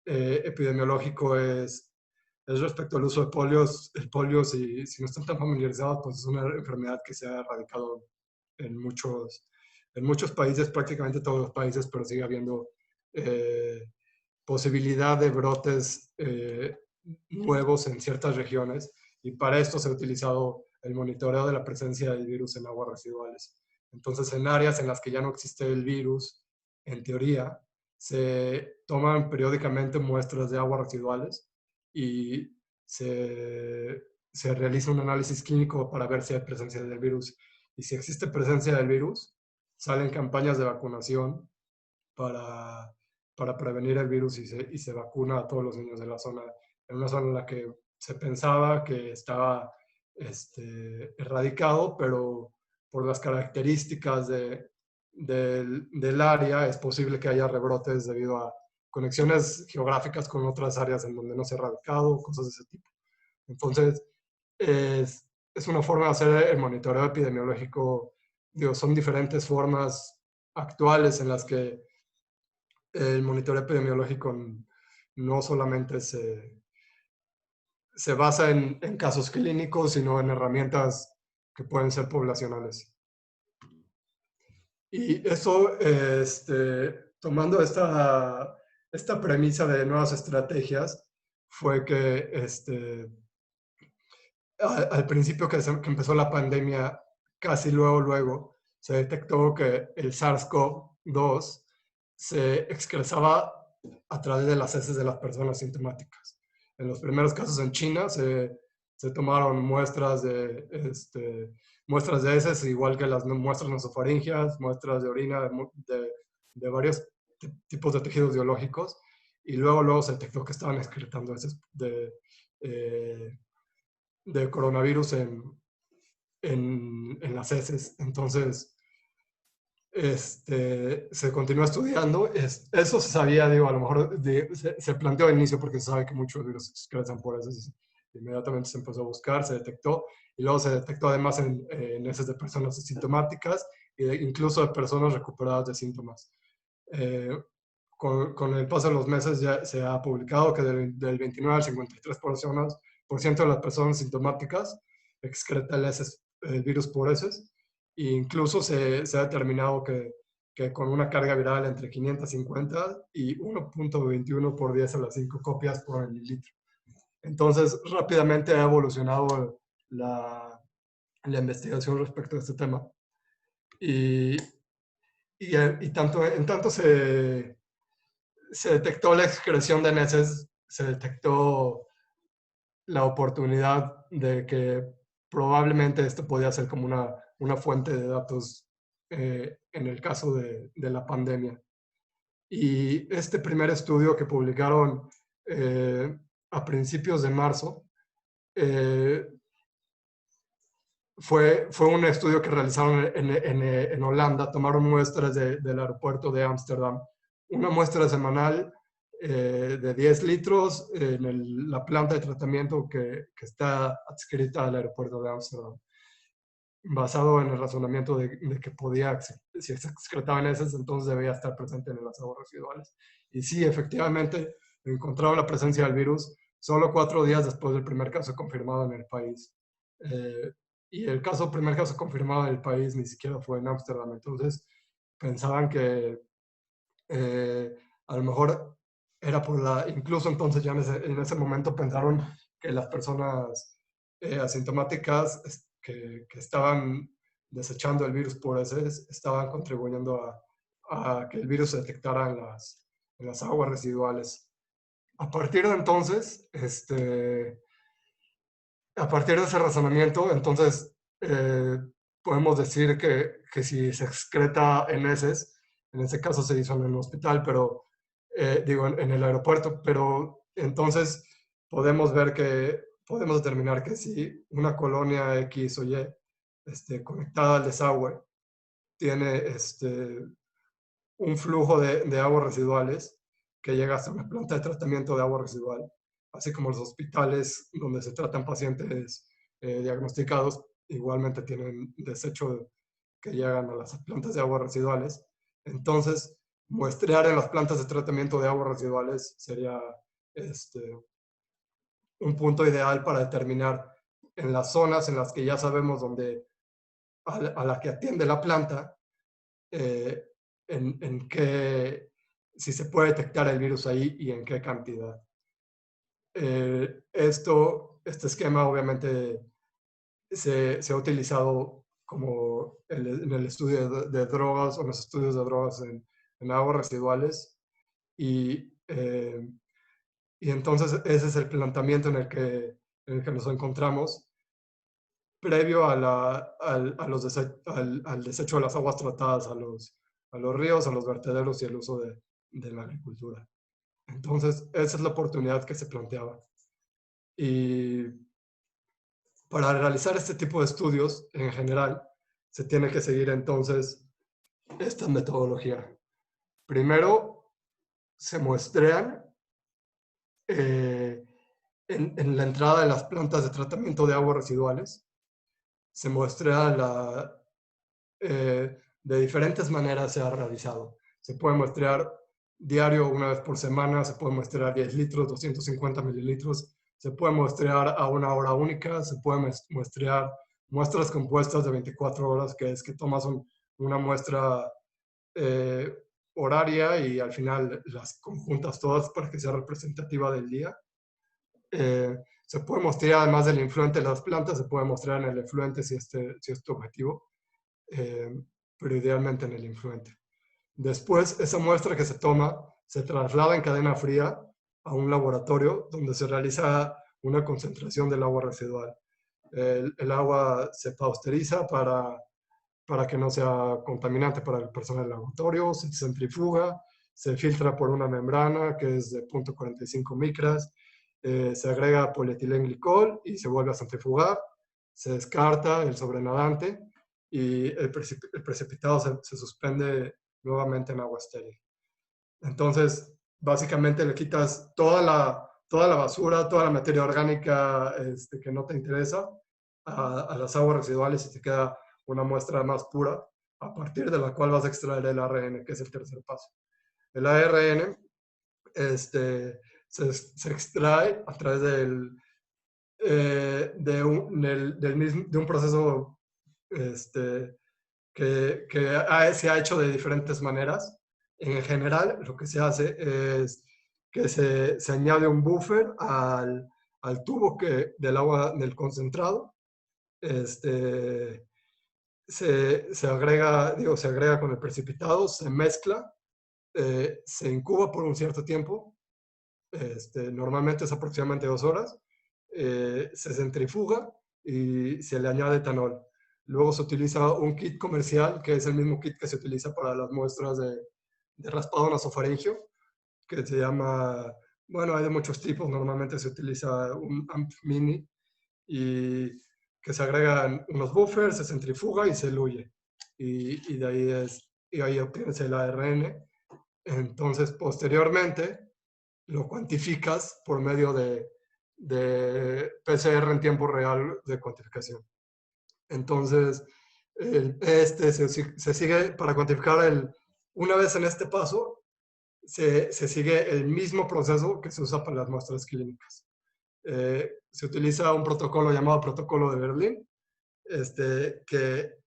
[SPEAKER 3] epidemiológico es respecto al uso de polios. El polio, si no están tan familiarizados, pues es una enfermedad que se ha erradicado en muchos países, prácticamente todos los países, pero sigue habiendo posibilidad de brotes nuevos en ciertas regiones, y para esto se ha utilizado el monitoreo de la presencia del virus en aguas residuales. Entonces, en áreas en las que ya no existe el virus, en teoría, se toman periódicamente muestras de aguas residuales y se realiza un análisis clínico para ver si hay presencia del virus. Y si existe presencia del virus, salen campañas de vacunación para para prevenir el virus y se vacuna a todos los niños de la zona, en una zona en la que se pensaba que estaba erradicado, pero por las características del área es posible que haya rebrotes debido a conexiones geográficas con otras áreas en donde no se ha erradicado, cosas de ese tipo. Entonces, es una forma de hacer el monitoreo epidemiológico. Digo, son diferentes formas actuales en las que el monitoreo epidemiológico no solamente se basa en casos clínicos, sino en herramientas que pueden ser poblacionales. Y eso, tomando esta premisa de nuevas estrategias, fue que al principio que empezó la pandemia, casi luego, se detectó que el SARS-CoV-2 se excresaba a través de las heces de las personas sintomáticas. En los primeros casos en China se tomaron muestras de heces, igual que las muestras nasofaringeas, muestras de orina de varios tipos de tejidos biológicos, y luego se detectó que estaban excretando heces de coronavirus en las heces. Entonces, se continuó estudiando. Eso se sabía, digo, a lo mejor se planteó al inicio porque se sabe que muchos virus se excretan por heces. Inmediatamente se empezó a buscar, se detectó, y luego se detectó además en heces de personas asintomáticas e incluso de personas recuperadas de síntomas. Con el paso de los meses ya se ha publicado que del 29 al 53% de las personas sintomáticas excreta el virus por heces, e incluso se ha determinado que con una carga viral entre 550 y 1.21 por 10 a las 5 copias por mililitro. Entonces, rápidamente ha evolucionado la investigación respecto a este tema. Y en tanto se detectó la excreción de heces, se detectó la oportunidad de que probablemente esto podía ser como una fuente de datos en el caso de la pandemia. Y este primer estudio que publicaron a principios de marzo fue un estudio que realizaron en Holanda. Tomaron muestras del aeropuerto de Ámsterdam, una muestra semanal de 10 litros en la planta de tratamiento que está adscrita al aeropuerto de Ámsterdam, basado en el razonamiento de que si se excretaba en heces, entonces debía estar presente en las aguas residuales. Y sí, efectivamente, encontraron la presencia del virus solo 4 días después del primer caso confirmado en el país. Y el primer caso confirmado en el país ni siquiera fue en Ámsterdam. Entonces, pensaban que a lo mejor era incluso entonces ya en ese momento pensaron que las personas asintomáticas que estaban desechando el virus por heces estaban contribuyendo a que el virus se detectara en las aguas residuales. A partir de entonces, a partir de ese razonamiento, entonces podemos decir que si se excreta en heces, en ese caso se hizo en el hospital, pero digo, en el aeropuerto, pero entonces podemos determinar que si una colonia X o Y conectada al desagüe tiene un flujo de aguas residuales que llega hasta una planta de tratamiento de agua residual, así como los hospitales donde se tratan pacientes diagnosticados, igualmente tienen desecho que llegan a las plantas de aguas residuales. Entonces, muestrear en las plantas de tratamiento de aguas residuales sería un punto ideal para determinar en las zonas en las que ya sabemos a la que atiende la planta, si se puede detectar el virus ahí y en qué cantidad. Este esquema obviamente se ha utilizado como en el estudio de drogas o los estudios de drogas en aguas residuales, y entonces ese es el planteamiento en el que nos encontramos previo al desecho de las aguas tratadas a los ríos, a los vertederos y el uso de la agricultura. Entonces, esa es la oportunidad que se planteaba. Y para realizar este tipo de estudios, en general, se tiene que seguir entonces esta metodología. Primero, se muestrean en la entrada de las plantas de tratamiento de aguas residuales. Se muestra de diferentes maneras se ha realizado. Se puede muestrear diario, una vez por semana, se puede muestrear 10 litros, 250 mililitros, se puede muestrear a una hora única, se puede muestrear muestras compuestas de 24 horas, que es que tomas una muestra horaria y al final las conjuntas todas para que sea representativa del día. Se puede mostrar además del influente de las plantas, se puede mostrar en el efluente si es tu objetivo, pero idealmente en el influente. Después, esa muestra que se toma se traslada en cadena fría a un laboratorio donde se realiza una concentración del agua residual. El agua se pasteuriza para que no sea contaminante para el personal del laboratorio, se centrifuga, se filtra por una membrana que es de 0.45 micras, se agrega polietilenglicol y se vuelve a centrifugar, se descarta el sobrenadante y el precipitado se suspende nuevamente en agua estéril. Entonces, básicamente le quitas toda la basura, toda la materia orgánica que no te interesa a las aguas residuales y te queda una muestra más pura, a partir de la cual vas a extraer el ARN, que es el tercer paso. El ARN se extrae a través de un proceso que se ha hecho de diferentes maneras. En general, lo que se hace es que se añade un buffer al tubo del agua del concentrado. Se agrega con el precipitado, se mezcla, se incuba por un cierto tiempo, normalmente es aproximadamente 2 horas, se centrifuga y se le añade etanol. Luego se utiliza un kit comercial, que es el mismo kit que se utiliza para las muestras de raspado nasofaringeo, que se llama, bueno, hay de muchos tipos, normalmente se utiliza un AMP mini, y que se agregan unos buffers, se centrifuga y se eluye. Y de ahí obtienes el ARN. Entonces, posteriormente, lo cuantificas por medio de PCR en tiempo real de cuantificación. Entonces, se sigue para cuantificar una vez en este paso, se sigue el mismo proceso que se usa para las muestras clínicas. Se utiliza un protocolo llamado Protocolo de Berlín, que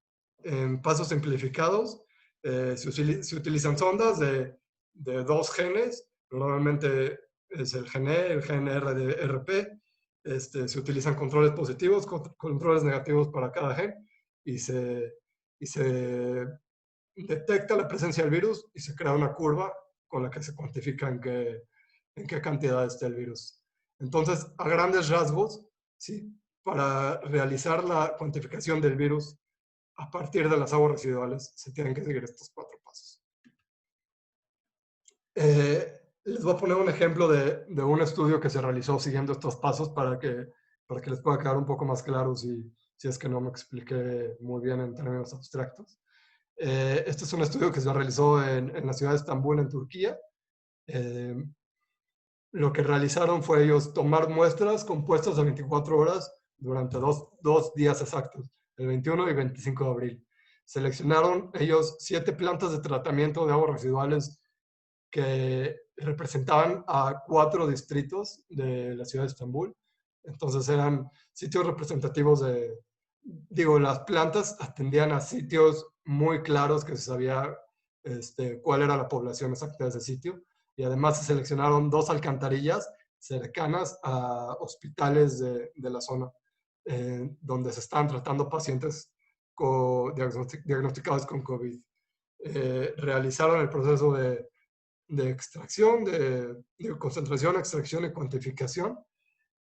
[SPEAKER 3] en pasos simplificados se utilizan sondas de 2 genes, normalmente es el gen E, el gen RP, se utilizan controles positivos, controles negativos para cada gen, y se detecta la presencia del virus y se crea una curva con la que se cuantifica en qué cantidad está el virus. Entonces, a grandes rasgos, ¿sí? Para realizar la cuantificación del virus a partir de las aguas residuales, se tienen que seguir estos 4 pasos. Les voy a poner un ejemplo de un estudio que se realizó siguiendo estos pasos para que les pueda quedar un poco más claro si es que no me expliqué muy bien en términos abstractos. Este es un estudio que se realizó en la ciudad de Estambul, en Turquía. Lo que realizaron fue ellos tomar muestras compuestas de 24 horas durante dos días exactos, el 21 y 25 de abril. Seleccionaron ellos 7 plantas de tratamiento de aguas residuales que representaban a 4 distritos de la ciudad de Estambul. Entonces eran sitios representativos las plantas atendían a sitios muy claros que se sabía cuál era la población exacta de ese sitio. Y además se seleccionaron 2 alcantarillas cercanas a hospitales de la zona, donde se estaban tratando pacientes diagnosticados con COVID. Realizaron el proceso de extracción, de concentración, extracción y cuantificación.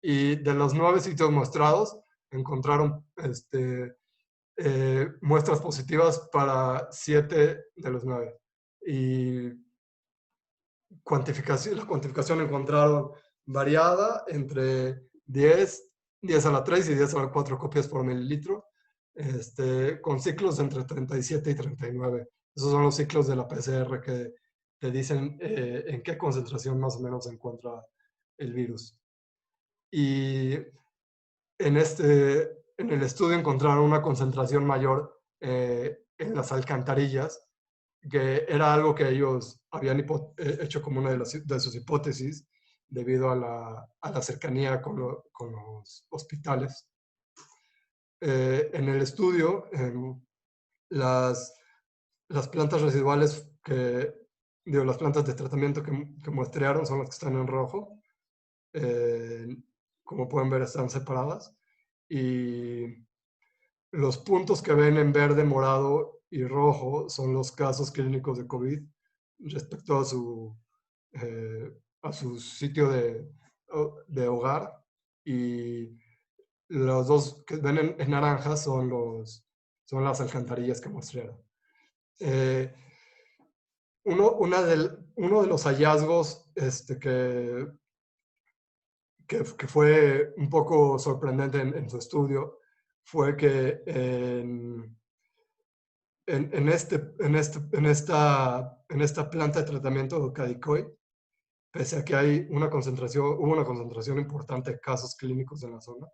[SPEAKER 3] Y de los 9 sitios mostrados, encontraron muestras positivas para 7 de los 9. Y la cuantificación encontraron variada entre 10 a la 3 y 10 a la 4 copias por mililitro, con ciclos entre 37 y 39. Esos son los ciclos de la PCR que te dicen en qué concentración más o menos se encuentra el virus. Y en el estudio encontraron una concentración mayor en las alcantarillas, que era algo que ellos habían hecho como una de sus hipótesis debido a la cercanía con los hospitales. En el estudio, las plantas residuales las plantas de tratamiento que muestrearon son las que están en rojo. Como pueden ver, están separadas. Y los puntos que ven en verde, morado y rojo son los casos clínicos de COVID respecto a su sitio de hogar. Y los dos que ven en naranja son las alcantarillas que mostraron. Uno de los hallazgos que fue un poco sorprendente en su estudio fue que en esta planta de tratamiento de Cadicoy, pese a que hubo una concentración importante de casos clínicos en la zona,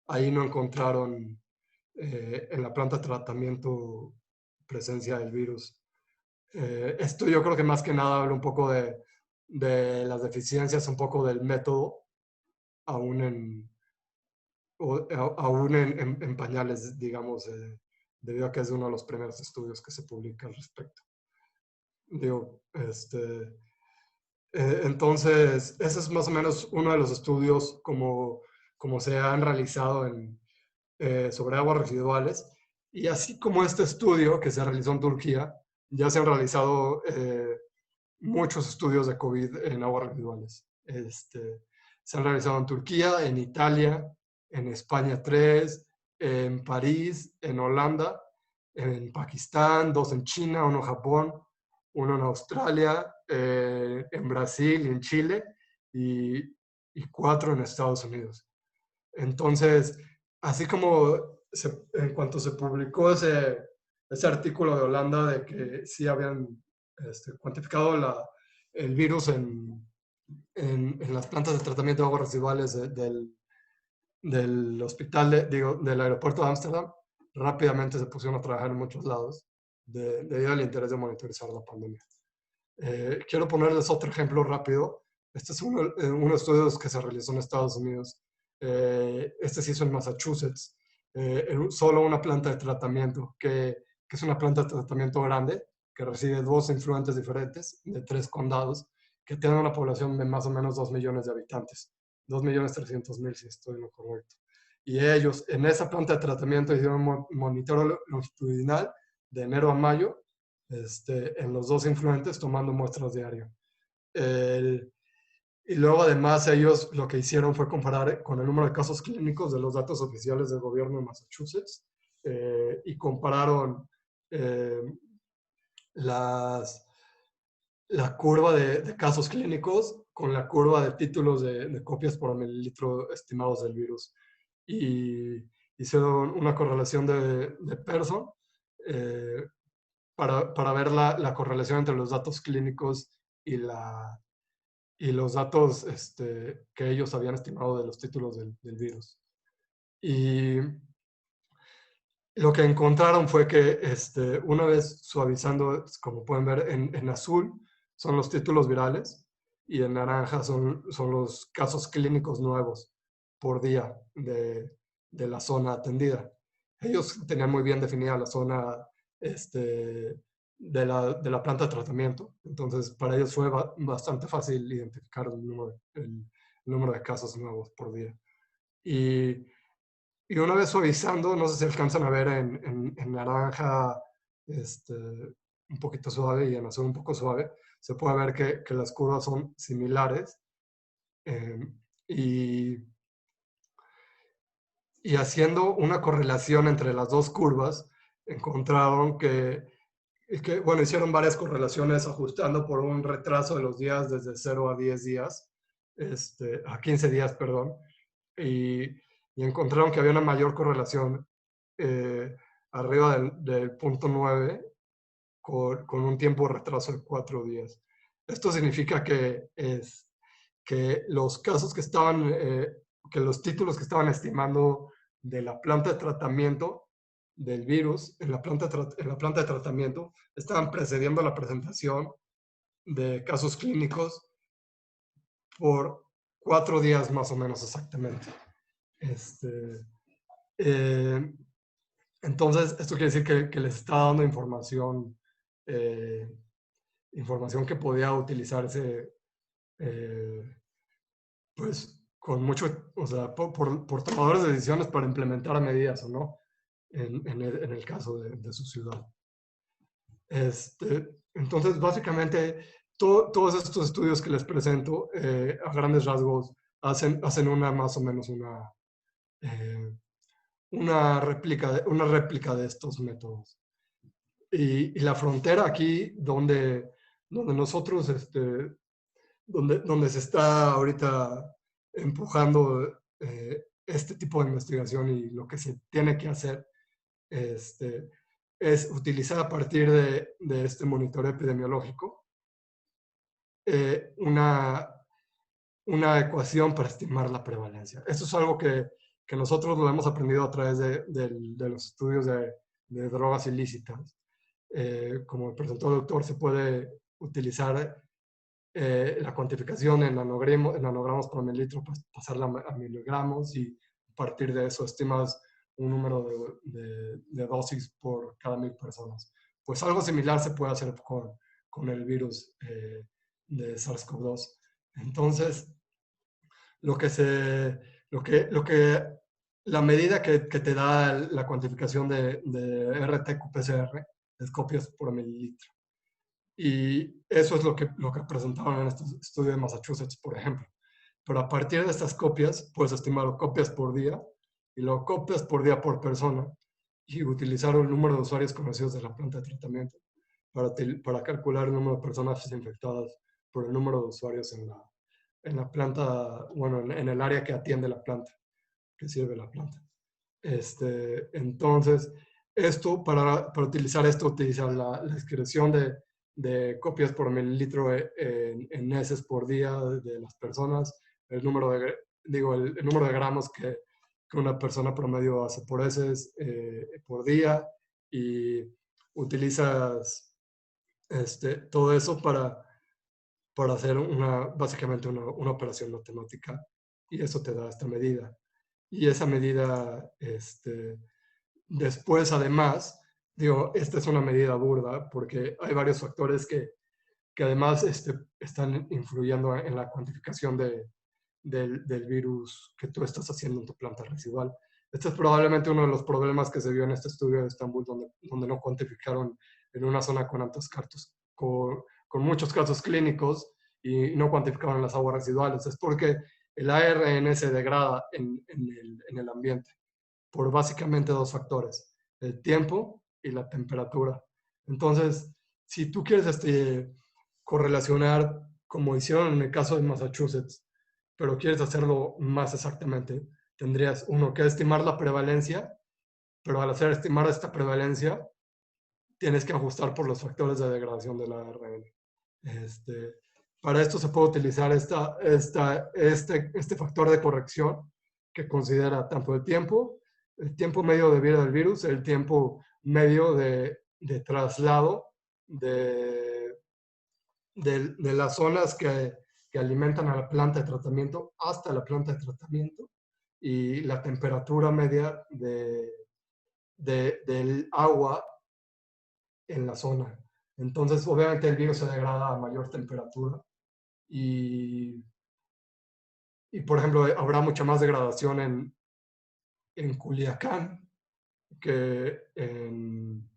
[SPEAKER 3] ahí no encontraron en la planta de tratamiento presencia del virus. Esto yo creo que más que nada habla un poco de las deficiencias, un poco del método, aún en pañales, digamos, debido a que es uno de los primeros estudios que se publica al respecto. Entonces, ese es más o menos uno de los estudios como se han realizado sobre aguas residuales. Y así como este estudio que se realizó en Turquía, ya se han realizado muchos estudios de COVID en aguas residuales. Se han realizado en Turquía, en Italia, en España 3, en París, en Holanda, en Pakistán, 2 en China, 1 en Japón, 1 en Australia, en Brasil y en Chile, y 4 en Estados Unidos. Entonces, así como en cuanto se publicó ese artículo de Holanda de que sí habían cuantificado el virus en las plantas de tratamiento de aguas residuales del hospital, del aeropuerto de Ámsterdam, rápidamente se pusieron a trabajar en muchos lados debido al interés de monitorizar la pandemia. Quiero ponerles otro ejemplo rápido. Este es uno de los estudios que se realizó en Estados Unidos. Este se hizo en Massachusetts. Solo una planta de tratamiento, que es una planta de tratamiento grande, que recibe 2 influentes diferentes de 3 condados, que tienen una población de más o menos 2 millones de habitantes. 2.300.000, si estoy en lo correcto. Y ellos, en esa planta de tratamiento, hicieron un monitoreo longitudinal de enero a mayo, en los 2 influentes, tomando muestras diario. Y luego, además, ellos lo que hicieron fue comparar con el número de casos clínicos de los datos oficiales del gobierno de Massachusetts, y compararon la curva de casos clínicos con la curva de títulos de copias por mililitro estimados del virus. Y hicieron una correlación de Pearson para ver la correlación entre los datos clínicos y los datos que ellos habían estimado de los títulos del virus. Y lo que encontraron fue que una vez suavizando, como pueden ver en azul, son los títulos virales, y en naranja son los casos clínicos nuevos por día de la zona atendida. Ellos tenían muy bien definida la zona de la planta de tratamiento, entonces para ellos fue bastante fácil identificar el número de casos nuevos por día. Y una vez suavizando, no sé si alcanzan a ver en naranja un poquito suave y en azul un poco suave, se puede ver que las curvas son similares. Y haciendo una correlación entre las 2 curvas, encontraron que que, bueno, hicieron varias correlaciones ajustando por un retraso de los días desde 0 a 10 días, a 15 días, perdón, y, y encontraron que había una mayor correlación arriba del punto 9 con un tiempo de retraso de 4 días. Esto significa que los casos que estaban, que los títulos que estaban estimando de la planta de tratamiento del virus en la planta de tratamiento estaban precediendo la presentación de casos clínicos por 4 días más o menos exactamente. Eh, entonces, esto quiere decir que les está dando información, información que podía utilizarse pues con mucho, o sea, por tomadores de decisiones para implementar medidas o no, en el caso de su ciudad. Entonces, básicamente, todos estos estudios que les presento, a grandes rasgos, hacen más o menos una réplica de estos métodos. Y la frontera aquí, donde nosotros, donde se está ahorita empujando este tipo de investigación y lo que se tiene que hacer, es utilizar a partir de este monitoreo epidemiológico una ecuación para estimar la prevalencia. Esto es algo que nosotros lo hemos aprendido a través de los estudios de drogas ilícitas. Como presentó el doctor, se puede utilizar la cuantificación en nanogramos por mililitro, pues pasarla a miligramos y a partir de eso estimas un número de dosis por cada 1000 personas. Pues algo similar se puede hacer con el virus de SARS-CoV-2. Entonces, la medida que te da la cuantificación de RT-PCR es copias por mililitro. Y eso es lo que presentaron en este estudio de Massachusetts, por ejemplo. Pero a partir de estas copias, puedes estimar copias por día y luego copias por día por persona y utilizar el número de usuarios conocidos de la planta de tratamiento para calcular el número de personas infectadas por el número de usuarios en la planta, bueno, en el área que atiende la planta, que sirve la planta. Entonces, utilizar la excreción de copias por mililitro en heces por día de las personas, el número de gramos que una persona promedio hace por heces por día, y utilizas todo eso para hacer básicamente una operación matemática, y eso te da esta medida. Y esa medida, después además, esta es una medida burda porque hay varios factores que además están influyendo en la cuantificación del virus que tú estás haciendo en tu planta residual. Este es probablemente uno de los problemas que se vio en este estudio de Estambul, donde no cuantificaron en una zona con altos casos, con muchos casos clínicos, y no cuantificaron las aguas residuales. Es porque el ARN se degrada en el ambiente por básicamente 2 factores: el tiempo y la temperatura. Entonces, si tú quieres correlacionar, como hicieron en el caso de Massachusetts, pero quieres hacerlo más exactamente, tendrías que estimar la prevalencia, pero al hacer estimar esta prevalencia, tienes que ajustar por los factores de degradación del ARN. Para esto se puede utilizar este factor de corrección, que considera tanto el tiempo medio de vida del virus, el tiempo medio de traslado de las zonas que alimentan a la planta de tratamiento hasta la planta de tratamiento, y la temperatura media del agua en la zona. Entonces, obviamente el virus se degrada a mayor temperatura y por ejemplo, habrá mucha más degradación en Culiacán que en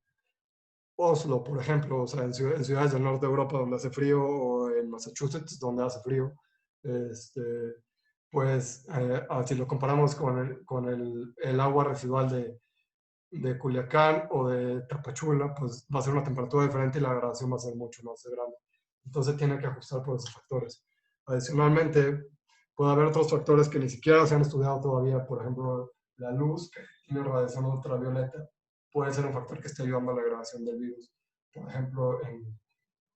[SPEAKER 3] Oslo, por ejemplo, o sea, en ciudades del norte de Europa donde hace frío, o en Massachusetts donde hace frío. Pues si lo comparamos con el agua residual de Culiacán o de Tapachula, pues va a ser una temperatura diferente y la gradación va a ser mucho más grande. Entonces tiene que ajustar por esos factores. Adicionalmente, puede haber otros factores que ni siquiera se han estudiado todavía. Por ejemplo, la luz, que tiene radiación ultravioleta, puede ser un factor que esté ayudando a la gradación del virus. Por ejemplo,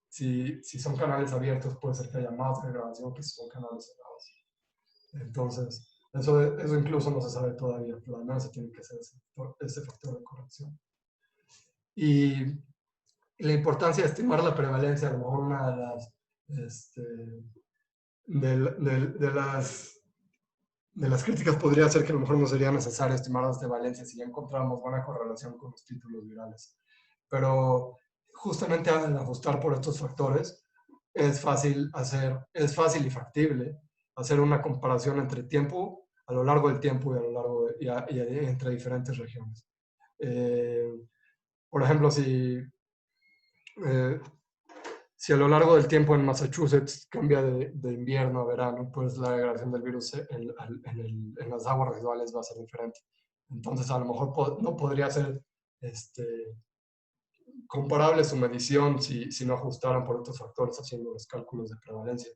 [SPEAKER 3] si son canales abiertos, puede ser que haya más degradación que si son canales cerrados. Entonces, eso incluso no se sabe todavía, pero al menos se tiene que hacer ese factor de corrección. Y la importancia de estimar la prevalencia, a lo mejor una de las críticas podría ser que a lo mejor no sería necesario estimar las de valencia si ya encontramos buena correlación con los títulos virales. Pero justamente al ajustar por estos factores, es fácil y factible hacer una comparación entre tiempo, a lo largo del tiempo y a lo largo entre diferentes regiones. Por ejemplo, si a lo largo del tiempo en Massachusetts cambia de invierno a verano, pues la degradación del virus en las aguas residuales va a ser diferente. Entonces, a lo mejor no podría ser comparable su medición si no ajustaran por otros factores haciendo los cálculos de prevalencia.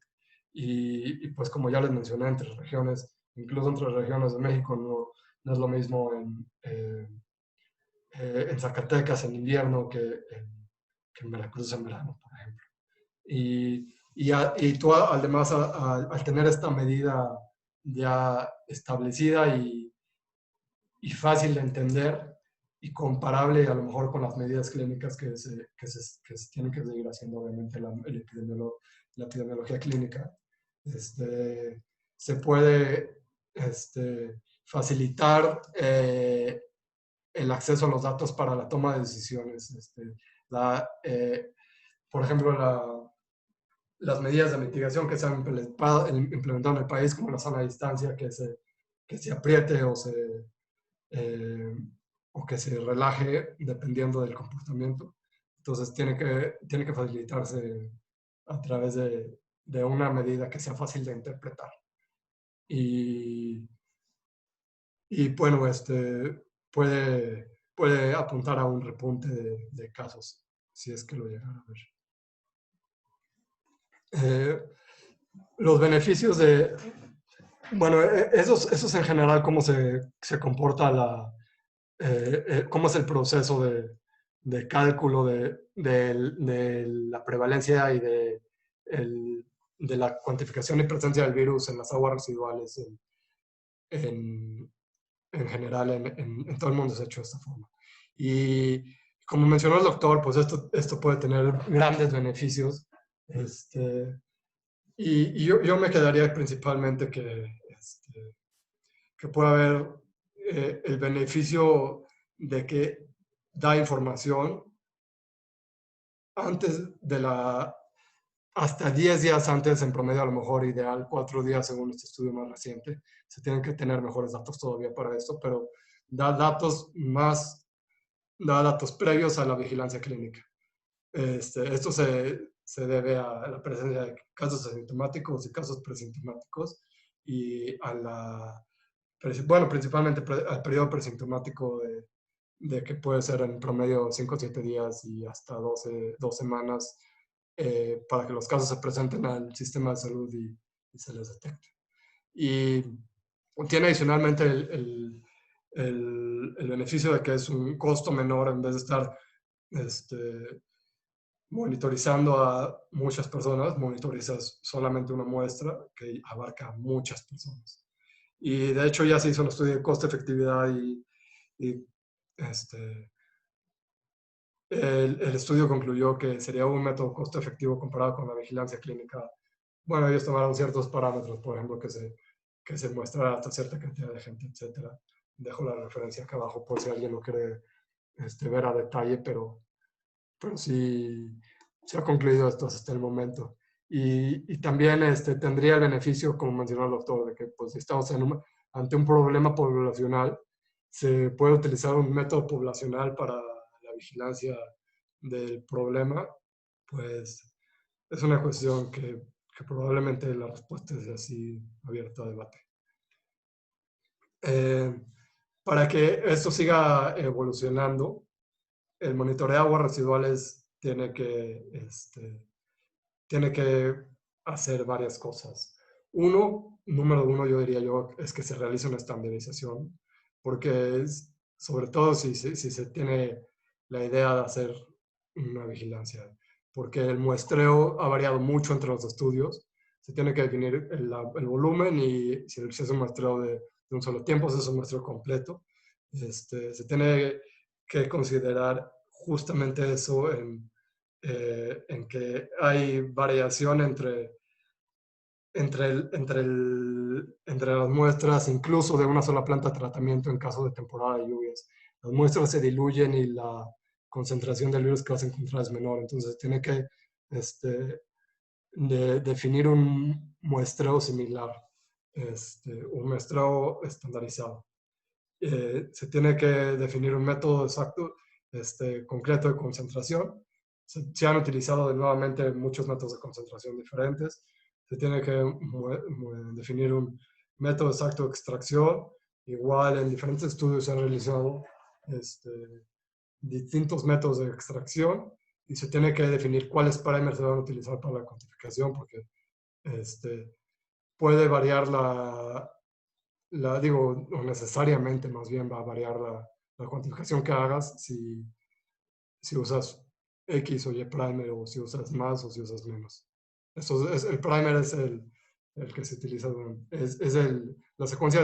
[SPEAKER 3] Y pues como ya les mencioné, entre regiones, incluso entre regiones de México, no es lo mismo en Zacatecas en invierno que en Veracruz en verano, por ejemplo. Y tú además al tener esta medida ya establecida y fácil de entender y comparable a lo mejor con las medidas clínicas que se tienen que seguir haciendo obviamente la epidemiología clínica, se puede facilitar el acceso a los datos para la toma de decisiones. Por ejemplo, las medidas de mitigación que se han implementado en el país, como la sana distancia, que se apriete o que se relaje dependiendo del comportamiento. Entonces tiene que facilitarse a través de una medida que sea fácil de interpretar. Y bueno, puede apuntar a un repunte de casos, si es que lo llegan a ver. Los beneficios bueno, esos en general, cómo se comporta cómo es el proceso de cálculo de la prevalencia y de la cuantificación y presencia del virus en las aguas residuales en general, en todo el mundo se ha hecho de esta forma. Y como mencionó el doctor, pues esto puede tener grandes beneficios. Y yo me quedaría principalmente que puede haber el beneficio de que da información hasta 10 días antes, en promedio a lo mejor ideal, 4 días según este estudio más reciente. Se tienen que tener mejores datos todavía para esto, pero da datos previos a la vigilancia clínica. Esto se debe a la presencia de casos asintomáticos y casos presintomáticos y principalmente al periodo presintomático de que puede ser en promedio 5 o 7 días y hasta 2 semanas para que los casos se presenten al sistema de salud y se les detecte. Y tiene adicionalmente el beneficio de que es un costo menor en vez de estar monitorizando a muchas personas, monitorizas solamente una muestra que abarca a muchas personas. Y de hecho ya se hizo un estudio de costo-efectividad y el estudio concluyó que sería un método costo efectivo comparado con la vigilancia clínica. Bueno, ellos tomaron ciertos parámetros, por ejemplo, que se muestra hasta cierta cantidad de gente, etc. Dejo la referencia acá abajo por si alguien lo quiere ver a detalle, pero sí se ha concluido esto hasta el momento. Y también tendría el beneficio, como mencionó el doctor, de que pues, si estamos ante un problema poblacional, se puede utilizar un método poblacional para la vigilancia del problema, pues es una cuestión que probablemente la respuesta es así abierta a debate. para que esto siga evolucionando, el monitoreo de aguas residuales tiene que hacer varias cosas. Número uno, yo diría yo, es que se realice una estandarización, porque sobre todo si se tiene la idea de hacer una vigilancia, porque el muestreo ha variado mucho entre los estudios. Se tiene que definir el volumen y si es un muestreo de un solo tiempo, si es un muestreo completo. Se tiene que considerar justamente eso en que hay variación entre las muestras, incluso de una sola planta de tratamiento en caso de temporada de lluvias. Las muestras se diluyen y la concentración del virus que vas a encontrar es menor. Entonces, tiene que definir un muestreo similar, un muestreo estandarizado. Se tiene que definir un método exacto, concreto de concentración. Se han utilizado nuevamente muchos métodos de concentración diferentes. Se tiene que definir un método exacto de extracción. Igual en diferentes estudios se han realizado distintos métodos de extracción y se tiene que definir cuáles primers se van a utilizar para la cuantificación, porque puede variar digo, no necesariamente, más bien va a variar la cuantificación que hagas si usas X o Y primer, o si usas más o si usas menos. El primer es el que se utiliza, es la secuencia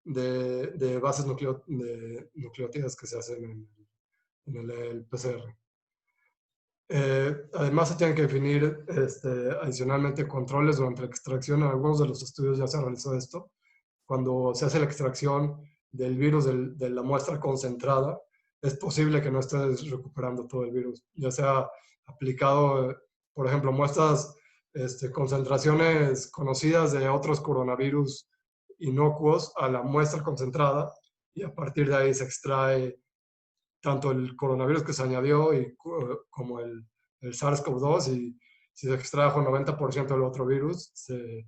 [SPEAKER 3] de bases nucleótidas que se hacen en el PCR. Además, se tienen que definir adicionalmente controles durante la extracción. En algunos de los estudios ya se realizó esto. Cuando se hace la extracción del virus de la muestra concentrada, es posible que no estés recuperando todo el virus, ya sea aplicado, por ejemplo, muestras, concentraciones conocidas de otros coronavirus inocuos a la muestra concentrada, y a partir de ahí se extrae tanto el coronavirus que se añadió como el SARS-CoV-2, y si se extrajo 90% del otro virus, se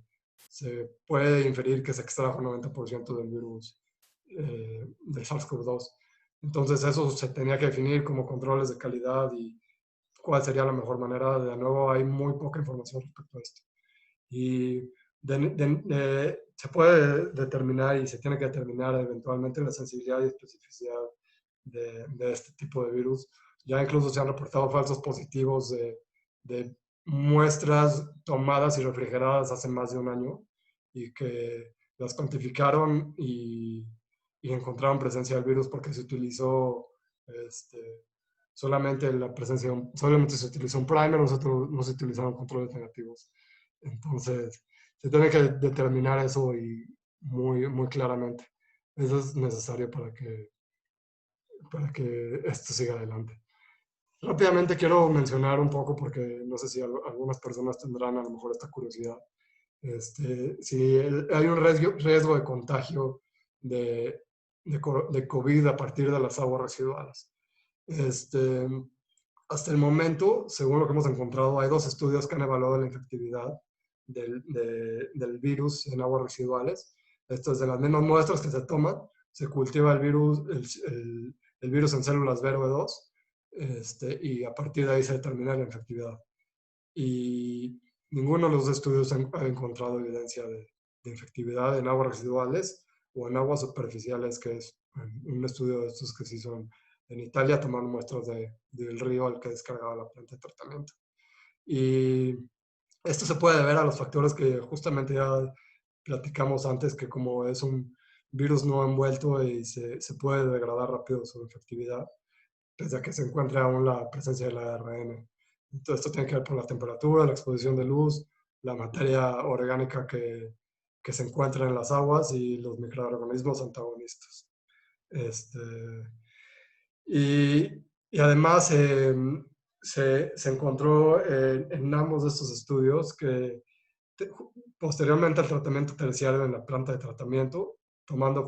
[SPEAKER 3] puede inferir que se extrajo 90% del virus del SARS-CoV-2. Entonces eso se tenía que definir como controles de calidad y cuál sería la mejor manera. De nuevo, hay muy poca información respecto a esto. Y se puede determinar y se tiene que determinar eventualmente la sensibilidad y especificidad de este tipo de virus. Ya incluso se han reportado falsos positivos de muestras tomadas y refrigeradas hace más de un año y que las cuantificaron y encontraron presencia del virus porque se utilizó solamente se utilizó un primer, no se utilizaron controles negativos. Entonces, se tiene que determinar eso y muy, muy claramente. Eso es necesario para que esto siga adelante. Rápidamente quiero mencionar un poco, porque no sé si algunas personas tendrán a lo mejor esta curiosidad, si hay un riesgo de contagio de COVID a partir de las aguas residuales. Hasta el momento, según lo que hemos encontrado, hay 2 estudios que han evaluado la efectividad del virus en aguas residuales. Esto es de las mismas muestras que se toman, se cultiva el virus en células BRB2, y a partir de ahí se determina la efectividad. Y ninguno de los estudios ha encontrado evidencia de efectividad en aguas residuales o en aguas superficiales, que es un estudio de estos que se hizo en Italia, tomando muestras del río al que descargaba la planta de tratamiento. Y esto se puede deber a los factores que justamente ya platicamos antes, que como es un virus no envuelto y se puede degradar rápido su efectividad, pese a que se encuentre aún la presencia del ARN. Entonces, esto tiene que ver por la temperatura, la exposición de luz, la materia orgánica que se encuentra en las aguas y los microorganismos antagonistas. Y además se encontró en ambos de estos estudios que posteriormente al tratamiento terciario en la planta de tratamiento, tomando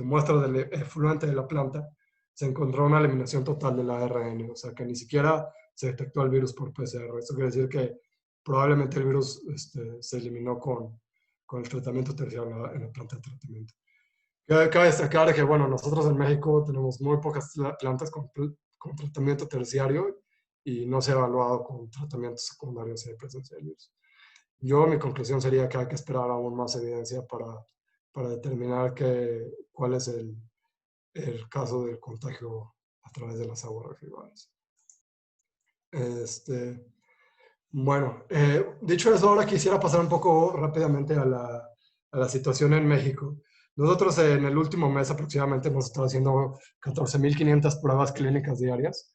[SPEAKER 3] muestras del efluente de la planta, se encontró una eliminación total del ARN, o sea que ni siquiera se detectó el virus por PCR. Esto quiere decir que probablemente el virus se eliminó con el tratamiento terciario en la planta de tratamiento. Cabe destacar que, bueno, nosotros en México tenemos muy pocas plantas con tratamiento terciario y no se ha evaluado con tratamientos secundarios de presencia del virus. Mi conclusión sería que hay que esperar aún más evidencia para determinar cuál es el caso del contagio a través de las aguas residuales. Bueno, dicho eso, ahora quisiera pasar un poco rápidamente a la situación en México. Nosotros en el último mes aproximadamente hemos estado haciendo 14.500 pruebas clínicas diarias.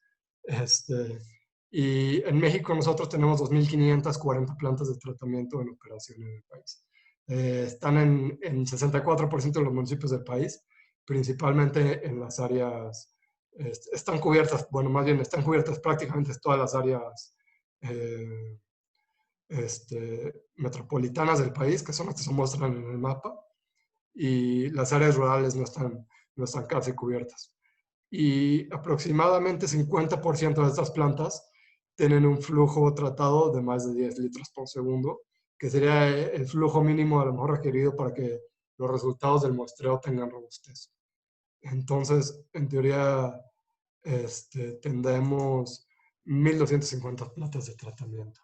[SPEAKER 3] Y en México nosotros tenemos 2.540 plantas de tratamiento en operación en el país. Están en 64% de los municipios del país, principalmente en las áreas, están cubiertas, bueno, más bien están cubiertas prácticamente todas las áreas eh, metropolitanas del país, que son las que se muestran en el mapa, y las áreas rurales no están casi cubiertas. Y aproximadamente 50% de estas plantas tienen un flujo tratado de más de 10 litros por segundo, que sería el flujo mínimo a lo mejor requerido para que los resultados del muestreo tengan robustez. Entonces, en teoría, tendremos 1.250 plantas de tratamiento.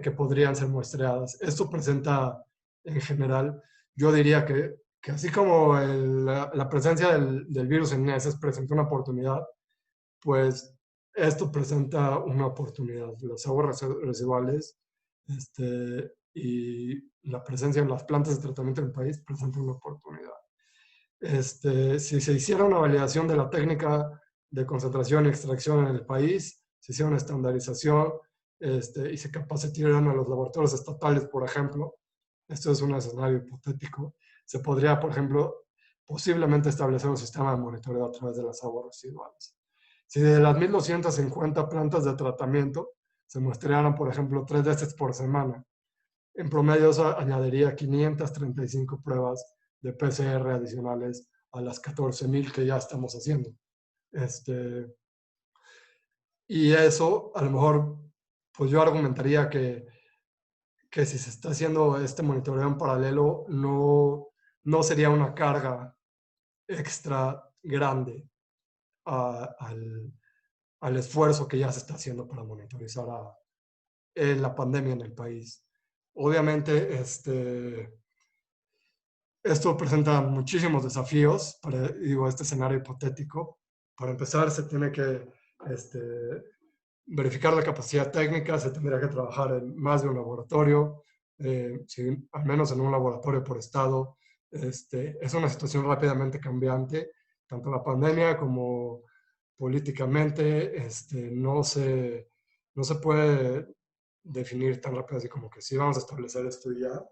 [SPEAKER 3] Que podrían ser muestreadas. Esto presenta, en general, yo diría que así como la presencia del virus en heces presenta una oportunidad, pues esto presenta una oportunidad. Las aguas residuales y la presencia en las plantas de tratamiento del país presenta una oportunidad. Si se hiciera una validación de la técnica de concentración y extracción en el país, se hiciera una estandarización y se capacitaran a los laboratorios estatales, por ejemplo, esto es un escenario hipotético, se podría, por ejemplo, posiblemente establecer un sistema de monitoreo a través de las aguas residuales. Si de las 1.250 plantas de tratamiento se muestrearan, por ejemplo, 3 veces por semana, en promedio eso añadiría 535 pruebas de PCR adicionales a las 14.000 que ya estamos haciendo. Y eso, a lo mejor, pues yo argumentaría que si se está haciendo este monitoreo en paralelo, no sería una carga extra grande al esfuerzo que ya se está haciendo para monitorizar la pandemia en el país. Obviamente, esto presenta muchísimos desafíos para, este escenario hipotético. Para empezar, se tiene que verificar la capacidad técnica, se tendría que trabajar en más de un laboratorio, al menos en un laboratorio por estado. Es una situación rápidamente cambiante, tanto la pandemia como políticamente. No se puede definir tan rápido así como que sí vamos a establecer esto y ya.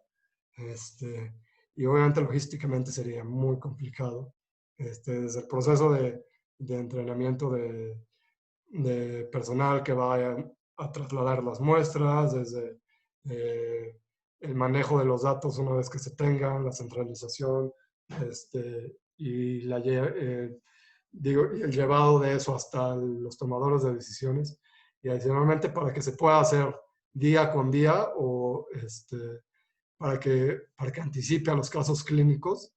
[SPEAKER 3] Y obviamente logísticamente sería muy complicado. Desde el proceso de entrenamiento de personal que vaya a trasladar las muestras, desde el manejo de los datos una vez que se tengan, la centralización, y el llevado de eso hasta los tomadores de decisiones. Y adicionalmente para que se pueda hacer día con día o para que anticipe a los casos clínicos,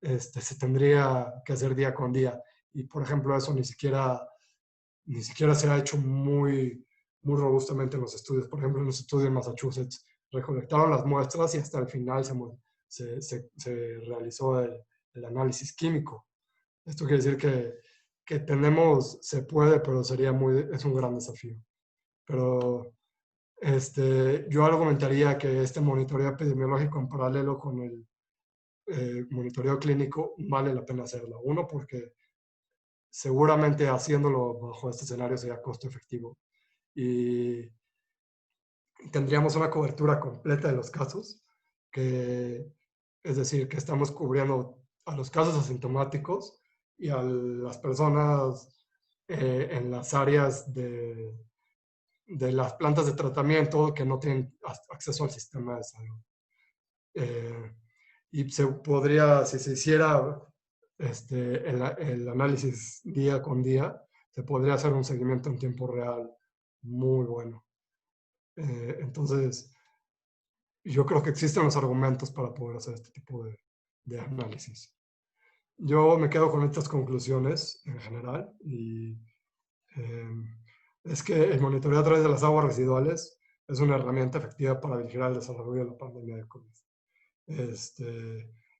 [SPEAKER 3] se tendría que hacer día con día. Y por ejemplo, eso ni siquiera se ha hecho muy robustamente en los estudios. Por ejemplo, en los estudios en Massachusetts, recolectaron las muestras y hasta el final se realizó el análisis químico. Esto quiere decir que se puede, pero es un gran desafío. Pero yo argumentaría que este monitoreo epidemiológico en paralelo con el monitoreo clínico vale la pena hacerlo. Uno, porque seguramente haciéndolo bajo este escenario sería costo efectivo y tendríamos una cobertura completa de los casos, es decir, que estamos cubriendo a los casos asintomáticos y a las personas en las áreas de las plantas de tratamiento que no tienen acceso al sistema de salud. Y se podría, si se hiciera el análisis día con día, se podría hacer un seguimiento en tiempo real muy bueno. Entonces, yo creo que existen los argumentos para poder hacer este tipo de análisis. Yo me quedo con estas conclusiones en general y es que el monitoreo a través de las aguas residuales es una herramienta efectiva para vigilar el desarrollo de la pandemia de COVID.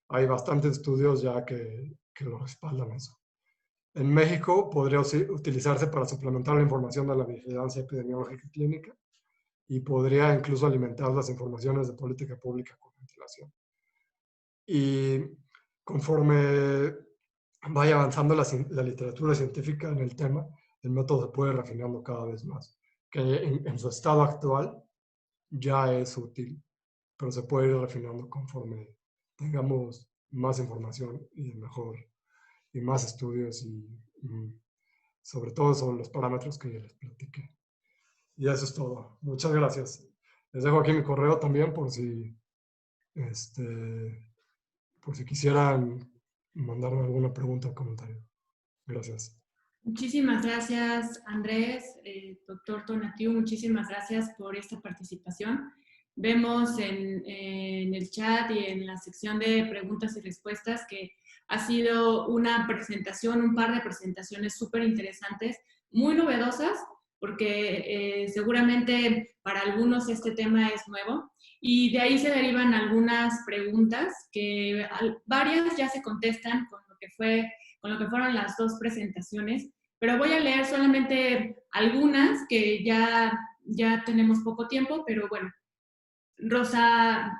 [SPEAKER 3] Hay bastantes estudios ya que lo respaldan eso. En México podría utilizarse para suplementar la información de la vigilancia epidemiológica y clínica y podría incluso alimentar las informaciones de política pública con ventilación. Y conforme vaya avanzando la literatura científica en el tema, el método se puede ir refinando cada vez más, que en su estado actual ya es útil, pero se puede ir refinando conforme tengamos más información y mejor, y más estudios y sobre todo sobre los parámetros que ya les platiqué. Y eso es todo. Muchas gracias. Les dejo aquí mi correo también por si quisieran mandarme alguna pregunta o comentario. Gracias.
[SPEAKER 1] Muchísimas gracias, Andrés, doctor Tonatiuh, muchísimas gracias por esta participación. Vemos en el chat y en la sección de preguntas y respuestas que ha sido una presentación, un par de presentaciones súper interesantes, muy novedosas, porque seguramente para algunos este tema es nuevo, y de ahí se derivan algunas preguntas que varias ya se contestan con lo que fueron las dos presentaciones, pero voy a leer solamente algunas que ya tenemos poco tiempo, pero bueno. Rosa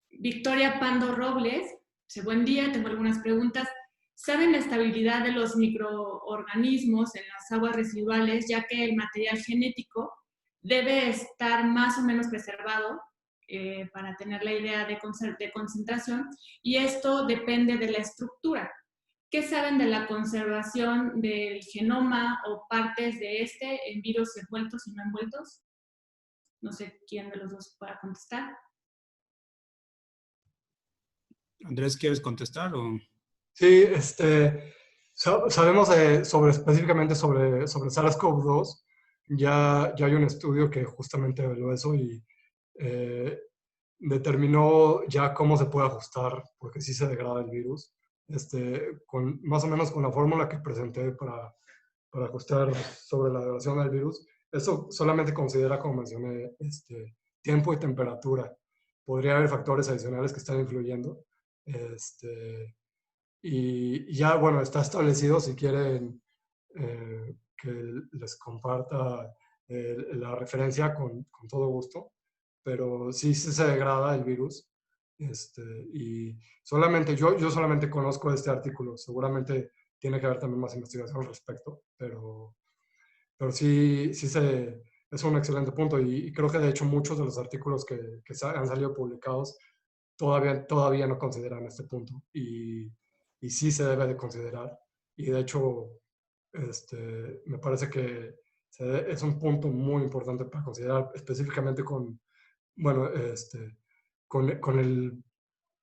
[SPEAKER 1] Victoria Pando Robles, dice, buen día, tengo algunas preguntas. ¿Saben la estabilidad de los microorganismos en las aguas residuales, ya que el material genético debe estar más o menos preservado para tener la idea de concentración? Y esto depende de la estructura. ¿Qué saben de la conservación del genoma o partes de este en virus envueltos y no envueltos? No sé quién de los dos pueda contestar.
[SPEAKER 2] Andrés, ¿quieres contestar? O?
[SPEAKER 3] Sí, sabemos específicamente sobre SARS-CoV-2. Ya hay un estudio que justamente evaluó eso y determinó ya cómo se puede ajustar, porque sí se degrada el virus, más o menos con la fórmula que presenté para ajustar sobre la degradación del virus. Eso solamente considera, como mencioné, tiempo y temperatura. Podría haber factores adicionales que están influyendo. Y ya, bueno, está establecido. Si quieren que les comparta la referencia con todo gusto, pero sí se degrada el virus. Y solamente yo solamente conozco este artículo. Seguramente tiene que haber también más investigación al respecto, pero sí es un excelente punto y creo que de hecho muchos de los artículos que han salido publicados todavía no consideran este punto y sí se debe de considerar y de hecho me parece que es un punto muy importante para considerar específicamente bueno, con el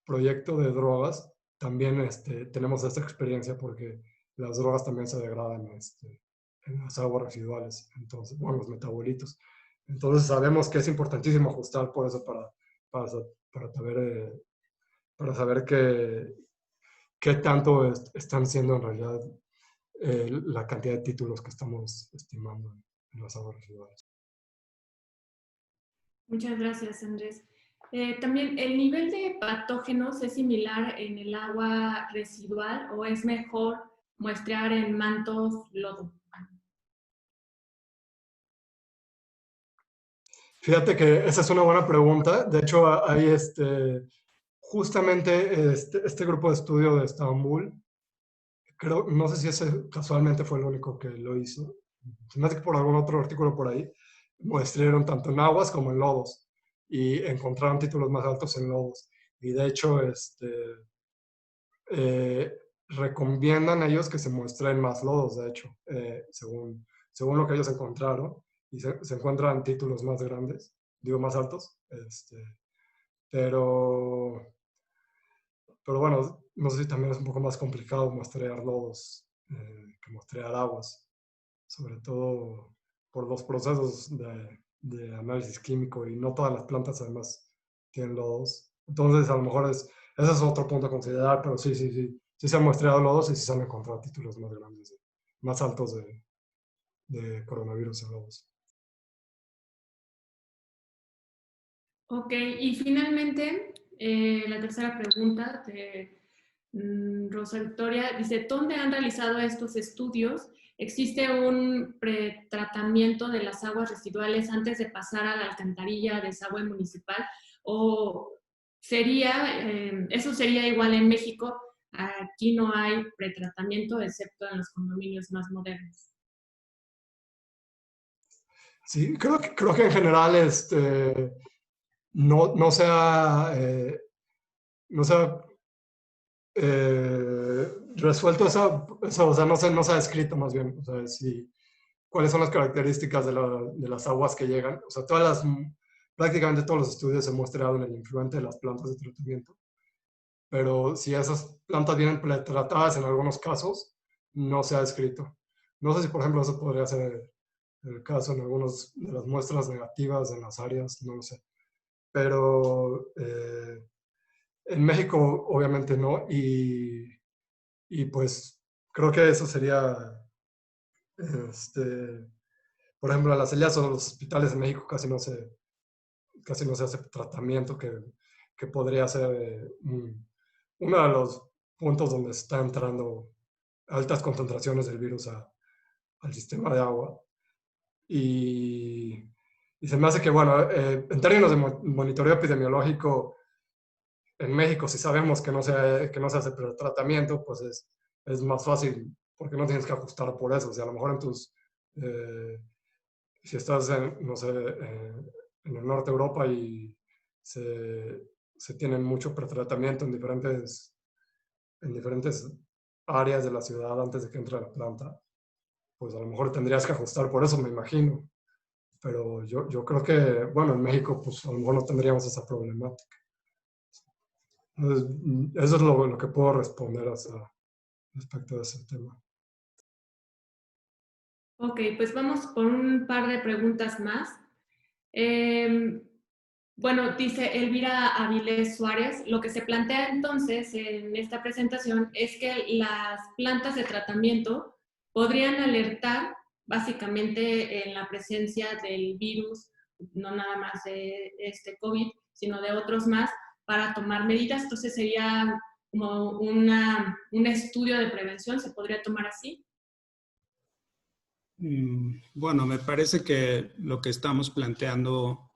[SPEAKER 3] proyecto de drogas también tenemos esta experiencia porque las drogas también se degradan en las aguas residuales, entonces, bueno, los metabolitos. Entonces sabemos que es importantísimo ajustar por eso para saber qué tanto están siendo en realidad la cantidad de títulos que estamos estimando en las aguas residuales.
[SPEAKER 1] Muchas gracias, Andrés. También, ¿el nivel de patógenos es similar en el agua residual o es mejor muestrear en mantos lodo?
[SPEAKER 3] Fíjate que esa es una buena pregunta. De hecho, hay justamente este grupo de estudio de Estambul, no sé si ese casualmente fue el único que lo hizo. Se me hace que por algún otro artículo por ahí muestrearon tanto en aguas como en lodos y encontraron títulos más altos en lodos. Y de hecho, recomiendan ellos que se muestren más lodos, de hecho, según lo que ellos encontraron. Y se encuentran títulos más grandes, digo más altos. Pero bueno, no sé si también es un poco más complicado muestrear lodos que muestrear aguas, sobre todo por los procesos de análisis químico y no todas las plantas además tienen lodos. Entonces a lo mejor es ese es otro punto a considerar, pero sí se han muestreado lodos y sí se han encontrado títulos más grandes, más altos de coronavirus en lodos.
[SPEAKER 1] Ok, y finalmente, la tercera pregunta de Rosa Victoria dice, ¿dónde han realizado estos estudios? ¿Existe un pretratamiento de las aguas residuales antes de pasar a la alcantarilla de desagüe municipal? ¿O eso sería igual en México? Aquí no hay pretratamiento, excepto en los condominios más modernos.
[SPEAKER 3] Sí, creo que en general no se ha resuelto o sea, no se ha escrito más bien, o sea, cuáles son las características de las aguas que llegan. O sea, prácticamente todos los estudios se han mostrado en el influente de las plantas de tratamiento, pero si esas plantas vienen tratadas en algunos casos, no se ha escrito. No sé si, por ejemplo, eso podría ser el caso en algunas de las muestras negativas en las áreas, no lo sé. Pero en México, obviamente no, y pues creo que eso sería, por ejemplo, en las salidas o los hospitales de México casi no se hace tratamiento que podría ser uno de los puntos donde está entrando altas concentraciones del virus al sistema de agua. Y se me hace que, bueno, en términos de monitoreo epidemiológico, en México, si sabemos que no se hace tratamiento, pues es más fácil porque no tienes que ajustar por eso. O sea, a lo mejor si estás no sé, en el norte de Europa y se tiene mucho pretratamiento en diferentes áreas de la ciudad antes de que entre la planta, pues a lo mejor tendrías que ajustar por eso, me imagino. Pero yo creo que, bueno, en México, pues a lo mejor no tendríamos esa problemática. Entonces, eso es lo que puedo responder respecto a ese tema.
[SPEAKER 1] Ok, pues vamos por un par de preguntas más. Bueno, dice Elvira Avilés Suárez, lo que se plantea entonces en esta presentación es que las plantas de tratamiento podrían alertar básicamente en la presencia del virus, no nada más de este COVID, sino de otros más, para tomar medidas. Entonces sería como un estudio de prevención, ¿se podría tomar así?
[SPEAKER 2] Bueno, me parece que lo que estamos planteando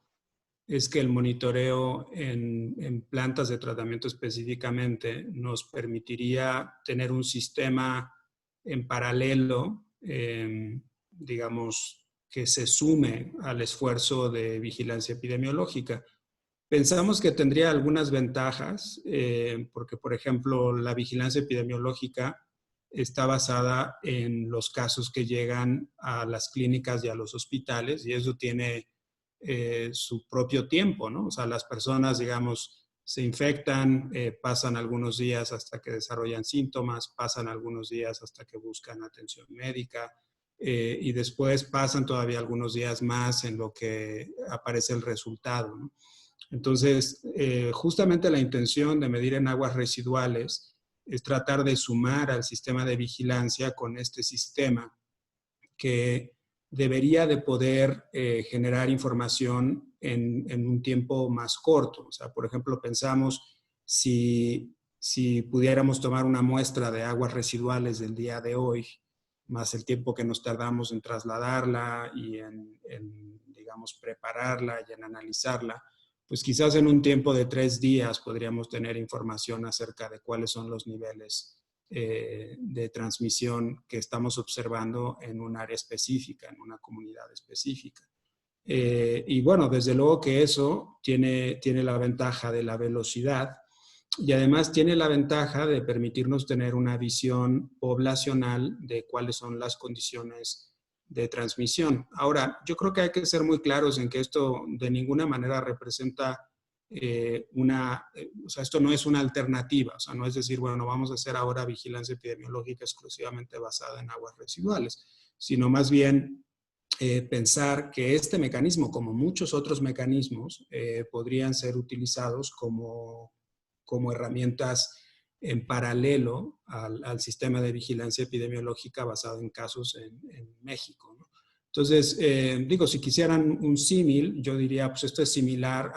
[SPEAKER 2] es que el monitoreo en plantas de tratamiento específicamente nos permitiría tener un sistema en paralelo, digamos, que se sume al esfuerzo de vigilancia epidemiológica. Pensamos que tendría algunas ventajas, porque, por ejemplo, la vigilancia epidemiológica está basada en los casos que llegan a las clínicas y a los hospitales, y eso tiene su propio tiempo, ¿no? O sea, las personas, digamos, se infectan, pasan algunos días hasta que desarrollan síntomas, pasan algunos días hasta que buscan atención médica, y después pasan todavía algunos días más en lo que aparece el resultado, ¿no? Entonces, justamente la intención de medir en aguas residuales es tratar de sumar al sistema de vigilancia con este sistema que debería de poder generar información en un tiempo más corto. O sea, por ejemplo, pensamos si pudiéramos tomar una muestra de aguas residuales del día de hoy, más el tiempo que nos tardamos en trasladarla y digamos, prepararla y en analizarla, pues quizás en un tiempo de 3 días podríamos tener información acerca de cuáles son los niveles de transmisión que estamos observando en un área específica, en una comunidad específica. Y bueno, desde luego que eso tiene la ventaja de la velocidad y además tiene la ventaja de permitirnos tener una visión poblacional de cuáles son las condiciones de transmisión. Ahora, yo creo que hay que ser muy claros en que esto de ninguna manera representa o sea, esto no es una alternativa, o sea, no es decir, bueno, vamos a hacer ahora vigilancia epidemiológica exclusivamente basada en aguas residuales, sino más bien pensar que este mecanismo, como muchos otros mecanismos, podrían ser utilizados como como herramientas en paralelo al sistema de vigilancia epidemiológica basado en casos en México, ¿no? Entonces, digo, si quisieran un símil, yo diría, pues esto es similar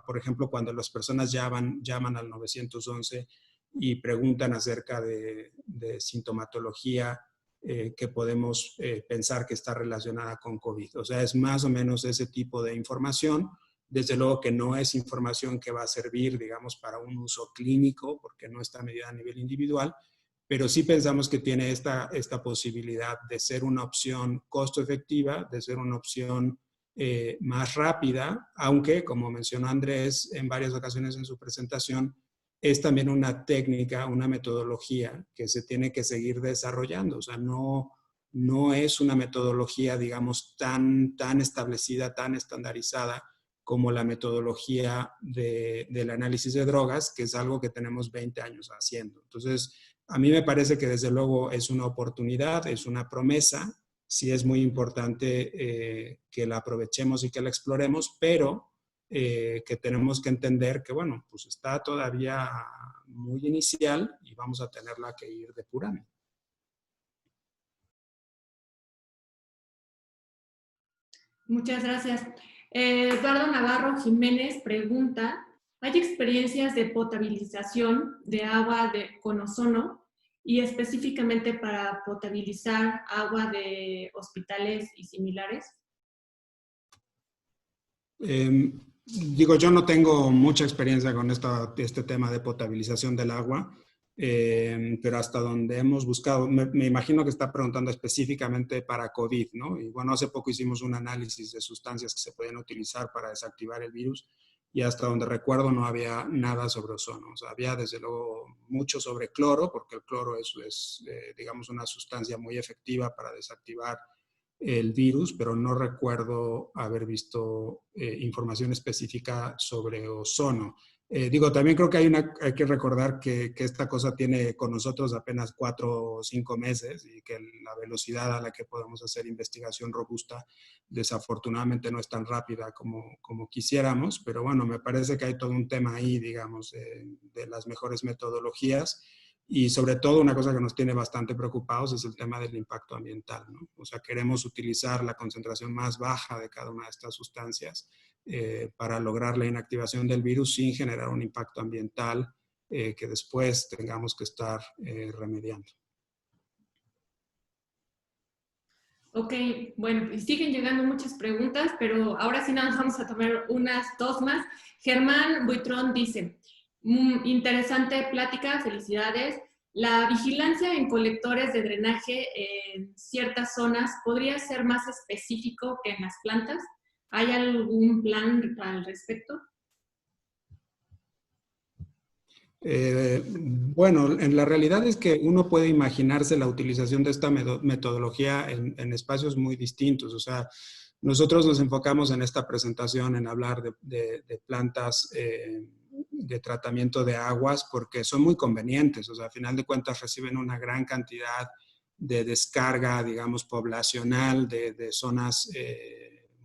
[SPEAKER 2] por ejemplo, cuando las personas llaman al 911 y preguntan acerca de sintomatología que podemos pensar que está relacionada con COVID. O sea, es más o menos ese tipo de información. Desde luego que no es información que va a servir, digamos, para un uso clínico, porque no está medida a nivel individual, pero sí pensamos que tiene esta posibilidad de ser una opción costo efectiva, de ser una opción más rápida, aunque, como mencionó Andrés en varias ocasiones en su presentación, es también una técnica, una metodología que se tiene que seguir desarrollando. O sea, no es una metodología, digamos, tan establecida, tan estandarizada como la metodología del análisis de drogas, que es algo que tenemos 20 años haciendo. Entonces, a mí me parece que desde luego es una oportunidad, es una promesa, sí es muy importante que la aprovechemos y que la exploremos, pero que tenemos que entender que, bueno, pues está todavía muy inicial y vamos a tenerla que ir depurando.
[SPEAKER 1] Muchas gracias. Eduardo Navarro Jiménez pregunta, ¿hay experiencias de potabilización de agua con ozono y específicamente para potabilizar agua de hospitales y similares?
[SPEAKER 2] Digo, yo no tengo mucha experiencia con este tema de potabilización del agua, pero hasta donde hemos buscado, me imagino que está preguntando específicamente para COVID, ¿no? Y bueno, hace poco hicimos un análisis de sustancias que se podían utilizar para desactivar el virus y hasta donde recuerdo no había nada sobre ozono. O sea, había desde luego mucho sobre cloro, porque el cloro es digamos, una sustancia muy efectiva para desactivar el virus, pero no recuerdo haber visto información específica sobre ozono. Digo, también creo que hay que recordar que esta cosa tiene con nosotros apenas 4 o 5 meses y que la velocidad a la que podemos hacer investigación robusta desafortunadamente no es tan rápida como quisiéramos, pero bueno, me parece que hay todo un tema ahí, digamos, de las mejores metodologías. Y sobre todo una cosa que nos tiene bastante preocupados es el tema del impacto ambiental, ¿no? O sea, queremos utilizar la concentración más baja de cada una de estas sustancias para lograr la inactivación del virus sin generar un impacto ambiental que después tengamos que estar remediando.
[SPEAKER 1] Ok, bueno, pues siguen llegando muchas preguntas, pero ahora sí nos vamos a tomar unas 2 más. Germán Buitrón dice, interesante plática, felicidades. La vigilancia en colectores de drenaje en ciertas zonas podría ser más específico que en las plantas. ¿Hay algún plan al respecto?
[SPEAKER 2] Bueno, en la realidad es que uno puede imaginarse la utilización de esta metodología en espacios muy distintos. O sea, nosotros nos enfocamos en esta presentación en hablar de plantas de tratamiento de aguas porque son muy convenientes. O sea, a final de cuentas reciben una gran cantidad de descarga, digamos, poblacional de zonas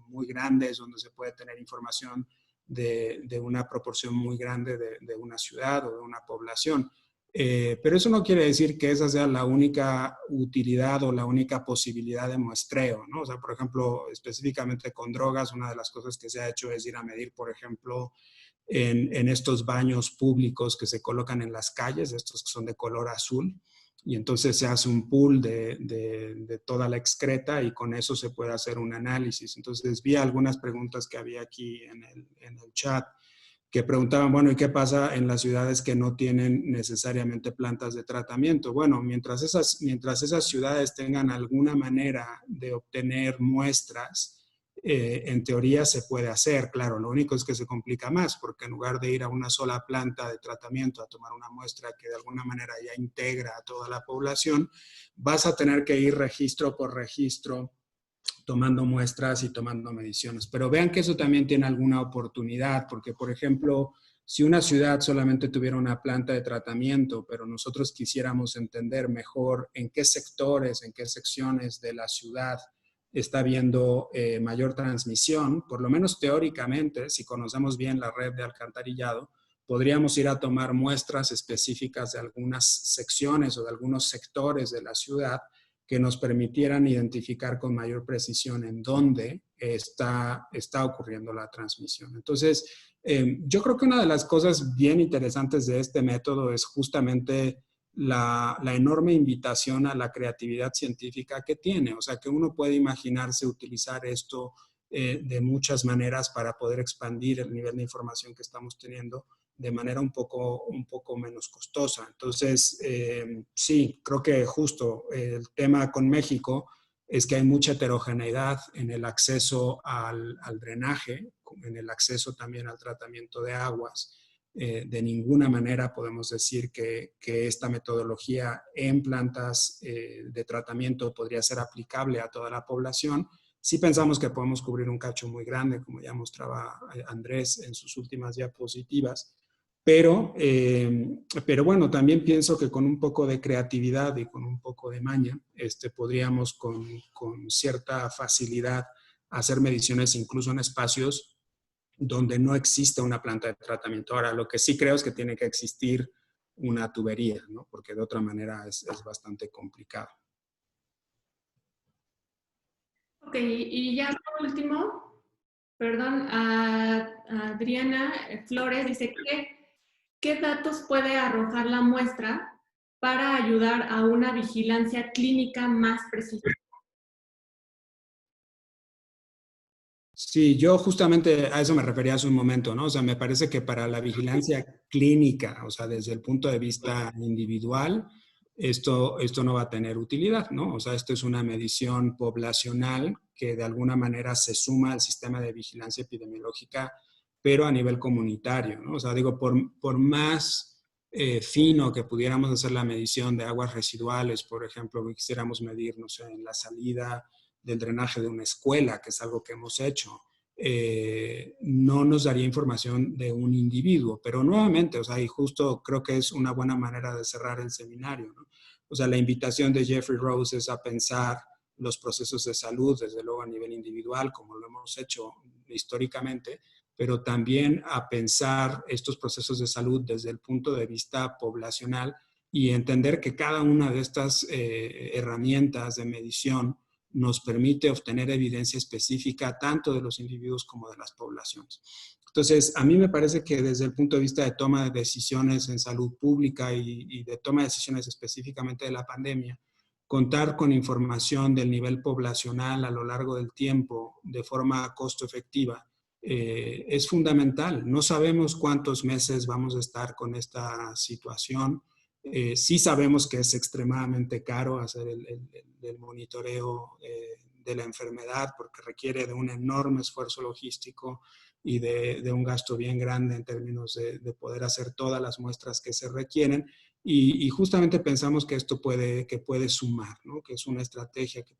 [SPEAKER 2] muy grandes donde se puede tener información de una proporción muy grande de una ciudad o de una población. Pero eso no quiere decir que esa sea la única utilidad o la única posibilidad de muestreo, ¿no? O sea, por ejemplo, específicamente con drogas, una de las cosas que se ha hecho es ir a medir, por ejemplo, en estos baños públicos que se colocan en las calles, estos que son de color azul, y entonces se hace un pool de toda la excreta y con eso se puede hacer un análisis. Entonces vi algunas preguntas que había aquí en el chat que preguntaban, bueno, ¿y qué pasa en las ciudades que no tienen necesariamente plantas de tratamiento? Bueno, mientras esas ciudades tengan alguna manera de obtener muestras, en teoría se puede hacer, claro, lo único es que se complica más, porque en lugar de ir a una sola planta de tratamiento a tomar una muestra que de alguna manera ya integra a toda la población, vas a tener que ir registro por registro tomando muestras y tomando mediciones. Pero vean que eso también tiene alguna oportunidad, porque, por ejemplo, si una ciudad solamente tuviera una planta de tratamiento, pero nosotros quisiéramos entender mejor en qué sectores, en qué secciones de la ciudad está habiendo mayor transmisión, por lo menos teóricamente, si conocemos bien la red de alcantarillado, podríamos ir a tomar muestras específicas de algunas secciones o de algunos sectores de la ciudad que nos permitieran identificar con mayor precisión en dónde está ocurriendo la transmisión. Entonces, yo creo que una de las cosas bien interesantes de este método es justamente la enorme invitación a la creatividad científica que tiene. O sea, que uno puede imaginarse utilizar esto de muchas maneras para poder expandir el nivel de información que estamos teniendo de manera un poco menos costosa. Entonces, sí, creo que justo el tema con México es que hay mucha heterogeneidad en el acceso al drenaje, en el acceso también al tratamiento de aguas. De ninguna manera podemos decir que esta metodología en plantas de tratamiento podría ser aplicable a toda la población. Sí pensamos que podemos cubrir un cacho muy grande, como ya mostraba Andrés en sus últimas diapositivas, pero bueno, también pienso que con un poco de creatividad y con un poco de maña, podríamos con cierta facilidad hacer mediciones incluso en espacios donde no existe una planta de tratamiento. Ahora, lo que sí creo es que tiene que existir una tubería, ¿no? Porque de otra manera es bastante complicado.
[SPEAKER 1] Ok, y ya por último, perdón, a Adriana Flores dice que ¿qué datos puede arrojar la muestra para ayudar a una vigilancia clínica más precisa?
[SPEAKER 2] Sí, yo justamente a eso me refería hace un momento, ¿no? O sea, me parece que para la vigilancia clínica, o sea, desde el punto de vista individual, esto no va a tener utilidad, ¿no? O sea, esto es una medición poblacional que de alguna manera se suma al sistema de vigilancia epidemiológica, pero a nivel comunitario, ¿no? O sea, digo, por más fino que pudiéramos hacer la medición de aguas residuales, por ejemplo, que quisiéramos medir, no sé, en la salida del drenaje de una escuela, que es algo que hemos hecho, no nos daría información de un individuo. Pero nuevamente, o sea, y justo creo que es una buena manera de cerrar el seminario, ¿no? O sea, la invitación de Jeffrey Rose es a pensar los procesos de salud, desde luego a nivel individual, como lo hemos hecho históricamente, pero también a pensar estos procesos de salud desde el punto de vista poblacional y entender que cada una de estas herramientas de medición nos permite obtener evidencia específica tanto de los individuos como de las poblaciones. Entonces, a mí me parece que desde el punto de vista de toma de decisiones en salud pública y de toma de decisiones específicamente de la pandemia, contar con información del nivel poblacional a lo largo del tiempo de forma costo efectiva es fundamental. No sabemos cuántos meses vamos a estar con esta situación. Sí sabemos que es extremadamente caro hacer el monitoreo de la enfermedad porque requiere de un enorme esfuerzo logístico y de un gasto bien grande en términos de poder hacer todas las muestras que se requieren. Y justamente pensamos que esto puede sumar, ¿no? Que es una estrategia que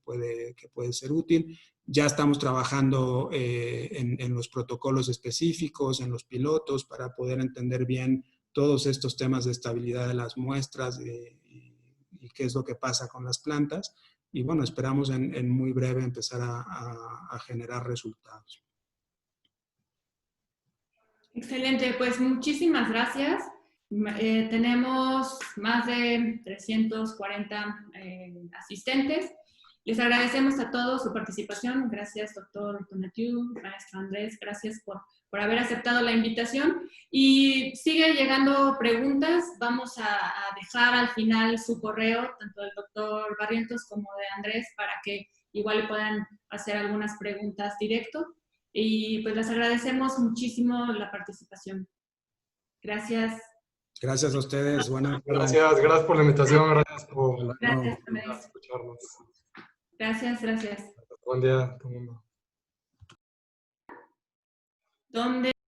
[SPEAKER 2] puede ser útil. Ya estamos trabajando en los protocolos específicos, en los pilotos, para poder entender bien todos estos temas de estabilidad de las muestras y qué es lo que pasa con las plantas. Y bueno, esperamos en muy breve empezar a generar resultados.
[SPEAKER 1] Excelente, pues muchísimas gracias. Tenemos más de 340 asistentes. Les agradecemos a todos su participación. Gracias, doctor Tonatiuh, maestro Andrés, gracias por haber aceptado la invitación. Y sigue llegando preguntas. Vamos a dejar al final su correo, tanto del doctor Barrientos como de Andrés, para que igual puedan hacer algunas preguntas directo. Y pues les agradecemos muchísimo la participación. Gracias.
[SPEAKER 2] Gracias a ustedes.
[SPEAKER 3] Gracias por la invitación. Gracias por
[SPEAKER 1] escucharnos. Gracias.
[SPEAKER 3] Buen día a todo el mundo.
[SPEAKER 1] ¿Dónde?